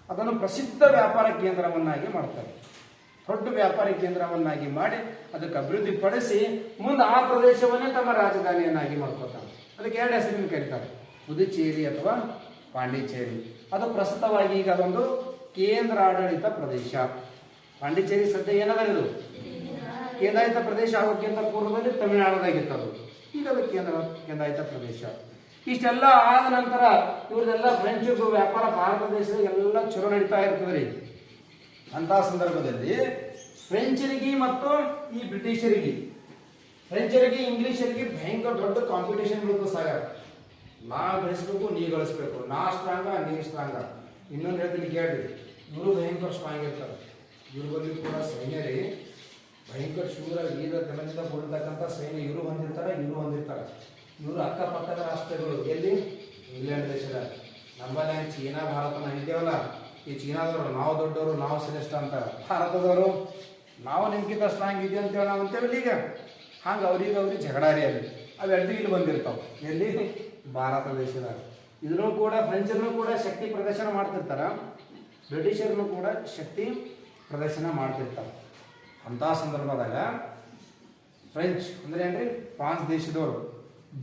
ಅದನ್ನು ಪ್ರಸಿದ್ಧ ವ್ಯಾಪಾರ ಕೇಂದ್ರವನ್ನಾಗಿ ಮಾಡ್ತಾರೆ. ದೊಡ್ಡ ವ್ಯಾಪಾರಿ ಕೇಂದ್ರವನ್ನಾಗಿ ಮಾಡಿ ಅದಕ್ಕೆ ಅಭಿವೃದ್ಧಿ ಪಡಿಸಿ ಮುಂದೆ ಆ ಪ್ರದೇಶವನ್ನೇ ತಮ್ಮ ರಾಜಧಾನಿಯನ್ನಾಗಿ ಮಾಡ್ಕೊತಾರೆ. ಅದಕ್ಕೆ 2 ಹೆಸರಿನ ಕರೀತಾರೆ, ಪುದುಚೇರಿ ಅಥವಾ ಪಾಂಡಿಚೇರಿ. ಅದು ಪ್ರಸ್ತುತವಾಗಿ ಈಗ ಅದೊಂದು ಕೇಂದ್ರಾಡಳಿತ ಪ್ರದೇಶ. ಪಾಂಡಿಚೇರಿ ಸದ್ಯ ಏನದು ಕೇಂದ್ರಾಡಳಿತ ಪ್ರದೇಶ ಆಗೋಕ್ಕಿಂತ ಪೂರ್ವದಲ್ಲಿ ತಮಿಳುನಾಡದಾಗಿತ್ತು ಅದು. ಈಗ ಅದು ಕೇಂದ್ರಾಡಳಿತ ಪ್ರದೇಶ. ಇಷ್ಟೆಲ್ಲ ಆದ ನಂತರ ಇವ್ರದೆಲ್ಲ ಫ್ರೆಂಚ್ ವ್ಯಾಪಾರ ಭಾರತ ದೇಶದಾಗ ಎಲ್ಲ ಚುರು ನಡೀತಾ ಇರ್ತದ್ರಿ. ಅಂತ ಸಂದರ್ಭದಲ್ಲಿ ಫ್ರೆಂಚರಿಗೆ ಮತ್ತು ಈ ಬ್ರಿಟಿಷರಿಗೆ, ಫ್ರೆಂಚರಿಗೆ ಇಂಗ್ಲಿಷರಿಗೆ ಭಯಂಕರ ದೊಡ್ಡ ಕಾಂಪಿಟೇಷನ್ ಬೀಳ್ತು ಸಾಗರ. ನಾ ಗಳಿಸ್ಬೇಕು, ನೀ ಗಳಿಸ್ಬೇಕು, ನಾ ಸ್ಟ್ರಾಂಗ, ನೀ ಸ್ಟ್ರಾಂಗ. ಇನ್ನೊಂದು ಹೇಳ್ತೀನಿ ಕೇಳ್ರಿ, ಇವರು ಭಯಂಕರ ಸ್ಟ್ರಾಂಗ್ ಇರ್ತಾರೆ. ಇವ್ರ ಬಳಿ ಕೂಡ ಸೈನ್ಯರಿ ಭಯಂಕರ ಶೂರ ವೀರ ತನದಿಂದ ಕೂಡಿರ್ತಕ್ಕಂಥ ಸೈನ್ಯ ಇವರು ಹೊಂದಿರ್ತಾರೆ, ಇವರು ಹೊಂದಿರ್ತಾರೆ. ಇವರು ಅಕ್ಕಪಕ್ಕದ ರಾಷ್ಟ್ರಗಳು, ಎಲ್ಲಿ ಇಂಗ್ಲೆಂಡ್ ದೇಶದ. ನಮ್ಮಲ್ಲಿ ಚೀನಾ ಭಾರತ ನಾವಿದ್ದೇವಲ್ಲ, ಈ ಚೀನಾದವರು ನಾವು ದೊಡ್ಡವರು, ನಾವು ಶ್ರೇಷ್ಠ ಅಂತಾರೆ. ಭಾರತದವರು ನಾವು ನಿಮ್ಗಿಂತ ಸ್ಟ್ರಾಂಗ್ ಇದೆಯಾ ಅಂತೇಳಿ ನಾವು ಅಂತೇವಲ್ಲ. ಈಗ ಹಂಗೆ ಅವ್ರಿಗೆ ಜಗಳಾರಿ ಅಲ್ಲಿ ಅವೆರಡು ಇಲ್ಲಿ ಬಂದಿರ್ತಾವೆ. ಎಲ್ಲಿ ಭಾರತ ದೇಶದಾಗ. ಇದನ್ನು ಕೂಡ ಫ್ರೆಂಚರ್ನು ಕೂಡ ಶಕ್ತಿ ಪ್ರದರ್ಶನ ಮಾಡ್ತಿರ್ತಾರ, ಬ್ರಿಟಿಷರ್ನು ಕೂಡ ಶಕ್ತಿ ಪ್ರದರ್ಶನ ಮಾಡ್ತಿರ್ತಾರೆ. ಅಂಥ ಸಂದರ್ಭದಾಗ ಫ್ರೆಂಚ್ ಅಂದ್ರೆ ಏನ್ರಿ, ಫ್ರಾನ್ಸ್ ದೇಶದವರು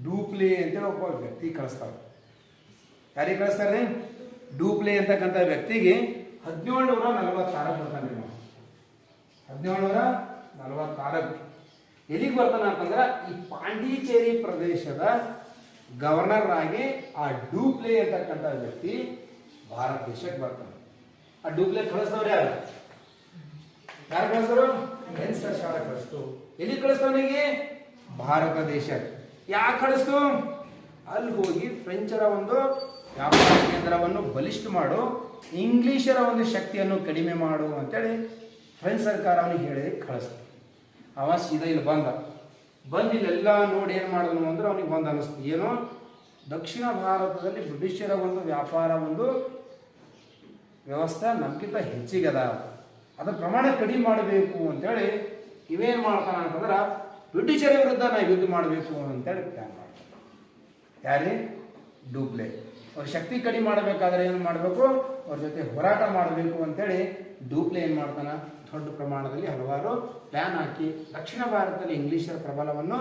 ಡೂಪ್ಲೆ ಅಂತೇಳಿ ಒಬ್ಬ ವ್ಯಕ್ತಿ ಕಳಿಸ್ತಾರೆ. ಯಾರಿಗೆ ಕಳಿಸ್ತಾರೆ? ಡೂಪ್ಲೆ ಅಂತಕ್ಕಂಥ ವ್ಯಕ್ತಿಗೆ 1746 ಬರ್ತಾನೆ. 1746 ಎಲ್ಲಿಗೆ ಬರ್ತಾನ ಅಂತಂದ್ರೆ ಈ ಪಾಂಡಿಚೇರಿ ಪ್ರದೇಶದ ಗವರ್ನರ್ ಆಗಿ ಆ ಡೂಪ್ಲೆ ಅಂತಕ್ಕಂಥ ವ್ಯಕ್ತಿ ಭಾರತ ದೇಶಕ್ಕೆ ಬರ್ತಾನೆ. ಆ ಡೂಪ್ಲೆ ಕಳಿಸ್ತವ್ರು ಯಾರು ಕಳಿಸ್ತರು? ಫ್ರೆಂಚ್ ಸರ್ಕಾರ ಕಳಿಸ್ತು. ಎಲ್ಲಿ ಕಳಿಸ್ತವನಿಗೆ? ಭಾರತ ದೇಶ. ಯಾಕೆ ಕಳಿಸ್ತು? ಅಲ್ಲಿ ಹೋಗಿ ಫ್ರೆಂಚರ ಒಂದು ವ್ಯಾಪಾರ ಕೇಂದ್ರವನ್ನು ಬಲಿಷ್ಠ ಮಾಡು, ಇಂಗ್ಲಿಷರ ಒಂದು ಶಕ್ತಿಯನ್ನು ಕಡಿಮೆ ಮಾಡು ಅಂತೇಳಿ ಫ್ರೆಂಚ್ ಸರ್ಕಾರ ಅವನಿಗೆ ಹೇಳಿ ಕಳಿಸ್ತು. ಅವ ಸೀದಾ ಇಲ್ಲಿ ಬಂದು ಇಲ್ಲೆಲ್ಲ ನೋಡಿ ಏನು ಮಾಡಿದನು ಅಂದ್ರೆ ಅವನಿಗೆ ಒಂದು ಅನಿಸ್ತು, ಏನೋ ದಕ್ಷಿಣ ಭಾರತದಲ್ಲಿ ಬ್ರಿಟಿಷರ ಒಂದು ವ್ಯಾಪಾರ ಒಂದು ವ್ಯವಸ್ಥೆ ನಮ್ಗಿಂತ ಹೆಚ್ಚಿಗದ, ಅದರ ಪ್ರಮಾಣ ಕಡಿಮೆ ಮಾಡಬೇಕು ಅಂತೇಳಿ ಇವೇನು ಮಾಡ್ತಾನ ಅಂತಂದ್ರೆ ಬ್ರಿಟಿಷರ ವಿರುದ್ಧ ನಾವು ಯುದ್ಧ ಮಾಡಬೇಕು ಅಂತೇಳಿ ಪ್ಲಾನ್ ಮಾಡ್ತಾನೆ. ಯಾರೇ? ಡೂಪ್ಲೆ. ಅವ್ರ ಶಕ್ತಿ ಕಡಿಮೆ ಮಾಡಬೇಕಾದ್ರೆ ಏನು ಮಾಡಬೇಕು? ಅವ್ರ ಜೊತೆ ಹೋರಾಟ ಮಾಡಬೇಕು ಅಂತೇಳಿ ಡೂಪ್ಲೆ ಏನು ಮಾಡ್ತಾನ, ದೊಡ್ಡ ಪ್ರಮಾಣದಲ್ಲಿ ಹಲವಾರು ಪ್ಲಾನ್ ಹಾಕಿ ದಕ್ಷಿಣ ಭಾರತದಲ್ಲಿ ಇಂಗ್ಲಿಷರ ಪ್ರಬಲವನ್ನು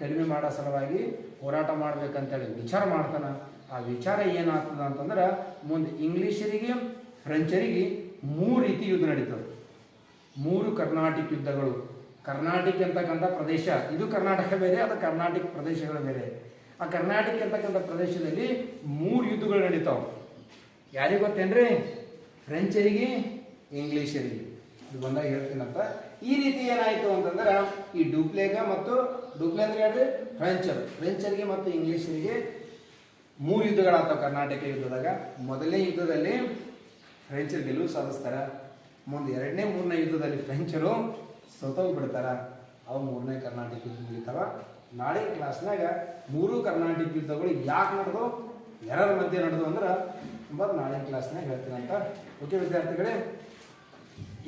ಕಡಿಮೆ ಮಾಡೋ ಸಲುವಾಗಿ ಹೋರಾಟ ಮಾಡ್ಬೇಕಂತೇಳಿ ವಿಚಾರ ಮಾಡ್ತಾನ. ಆ ವಿಚಾರ ಏನಾಗ್ತದ ಅಂತಂದ್ರೆ ಮುಂದೆ ಇಂಗ್ಲಿಷರಿಗೆ ಫ್ರೆಂಚರಿಗೆ 3 ರೀತಿ ಯುದ್ಧ ನಡೀತದೆ. 3 ಕರ್ನಾಟಿಕ್ ಯುದ್ಧಗಳು. ಕರ್ನಾಟಕ ಅಂತಕ್ಕಂಥ ಪ್ರದೇಶ, ಇದು ಕರ್ನಾಟಕ ಬೇರೆ, ಅದು ಕರ್ನಾಟಕ ಪ್ರದೇಶಗಳು ಬೇರೆ. ಆ ಕರ್ನಾಟಕ ಅಂತಕ್ಕಂಥ ಪ್ರದೇಶದಲ್ಲಿ 3 ಯುದ್ಧಗಳು ನಡೀತಾವೆ. ಯಾರಿಗೆ ಗೊತ್ತೇನ್ರಿ? ಫ್ರೆಂಚರಿಗೆ, ಇಂಗ್ಲಿಷರಿಗೆ. ಇದು ಬಂದಾಗ ಹೇಳ್ತೀನಂತ. ಈ ರೀತಿ ಏನಾಯ್ತು ಅಂತಂದ್ರೆ ಈ ಡೂಪ್ಲೆಗ ಮತ್ತು ಡೂಪ್ಲೆ ಅಂದ್ರೆ ಹೇಳ್ರಿ ಫ್ರೆಂಚರಿಗೆ ಮತ್ತು ಇಂಗ್ಲಿಷರಿಗೆ 3 ಯುದ್ಧಗಳಾಗ್ತಾವ ಕರ್ನಾಟಕ ಯುದ್ಧದಾಗ. ಮೊದಲನೇ ಯುದ್ಧದಲ್ಲಿ ಫ್ರೆಂಚರು ಗೆಲುವು ಸಾಧಿಸ್ತಾರ. ಮುಂದೆ 2ನೇ 3ನೇ ಯುದ್ಧದಲ್ಲಿ ಫ್ರೆಂಚರು ಸೋತೋಗ್ಬಿಡ್ತಾರ. ಅವು 3ನೇ ಕರ್ನಾಟಕ ಯುದ್ಧ ಮುಗಿತಾವ. ನಾಳೆ ಕ್ಲಾಸ್ನಾಗ 3 ಕರ್ನಾಟಕ ಯುದ್ಧಗಳು ಯಾಕೆ ನಡೆದು, ಯಾರ ಮಧ್ಯೆ ನಡೆದು ಅಂದ್ರೆ ಎಂಬುದು ನಾಳೆ ಕ್ಲಾಸ್ನಾಗ ಹೇಳ್ತೀನಂತ. ಓಕೆ ವಿದ್ಯಾರ್ಥಿಗಳೇ,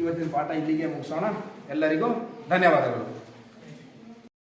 ಇವತ್ತಿನ ಪಾಠ ಇಲ್ಲಿಗೆ ಮುಗಿಸೋಣ. ಎಲ್ಲರಿಗೂ ಧನ್ಯವಾದಗಳು.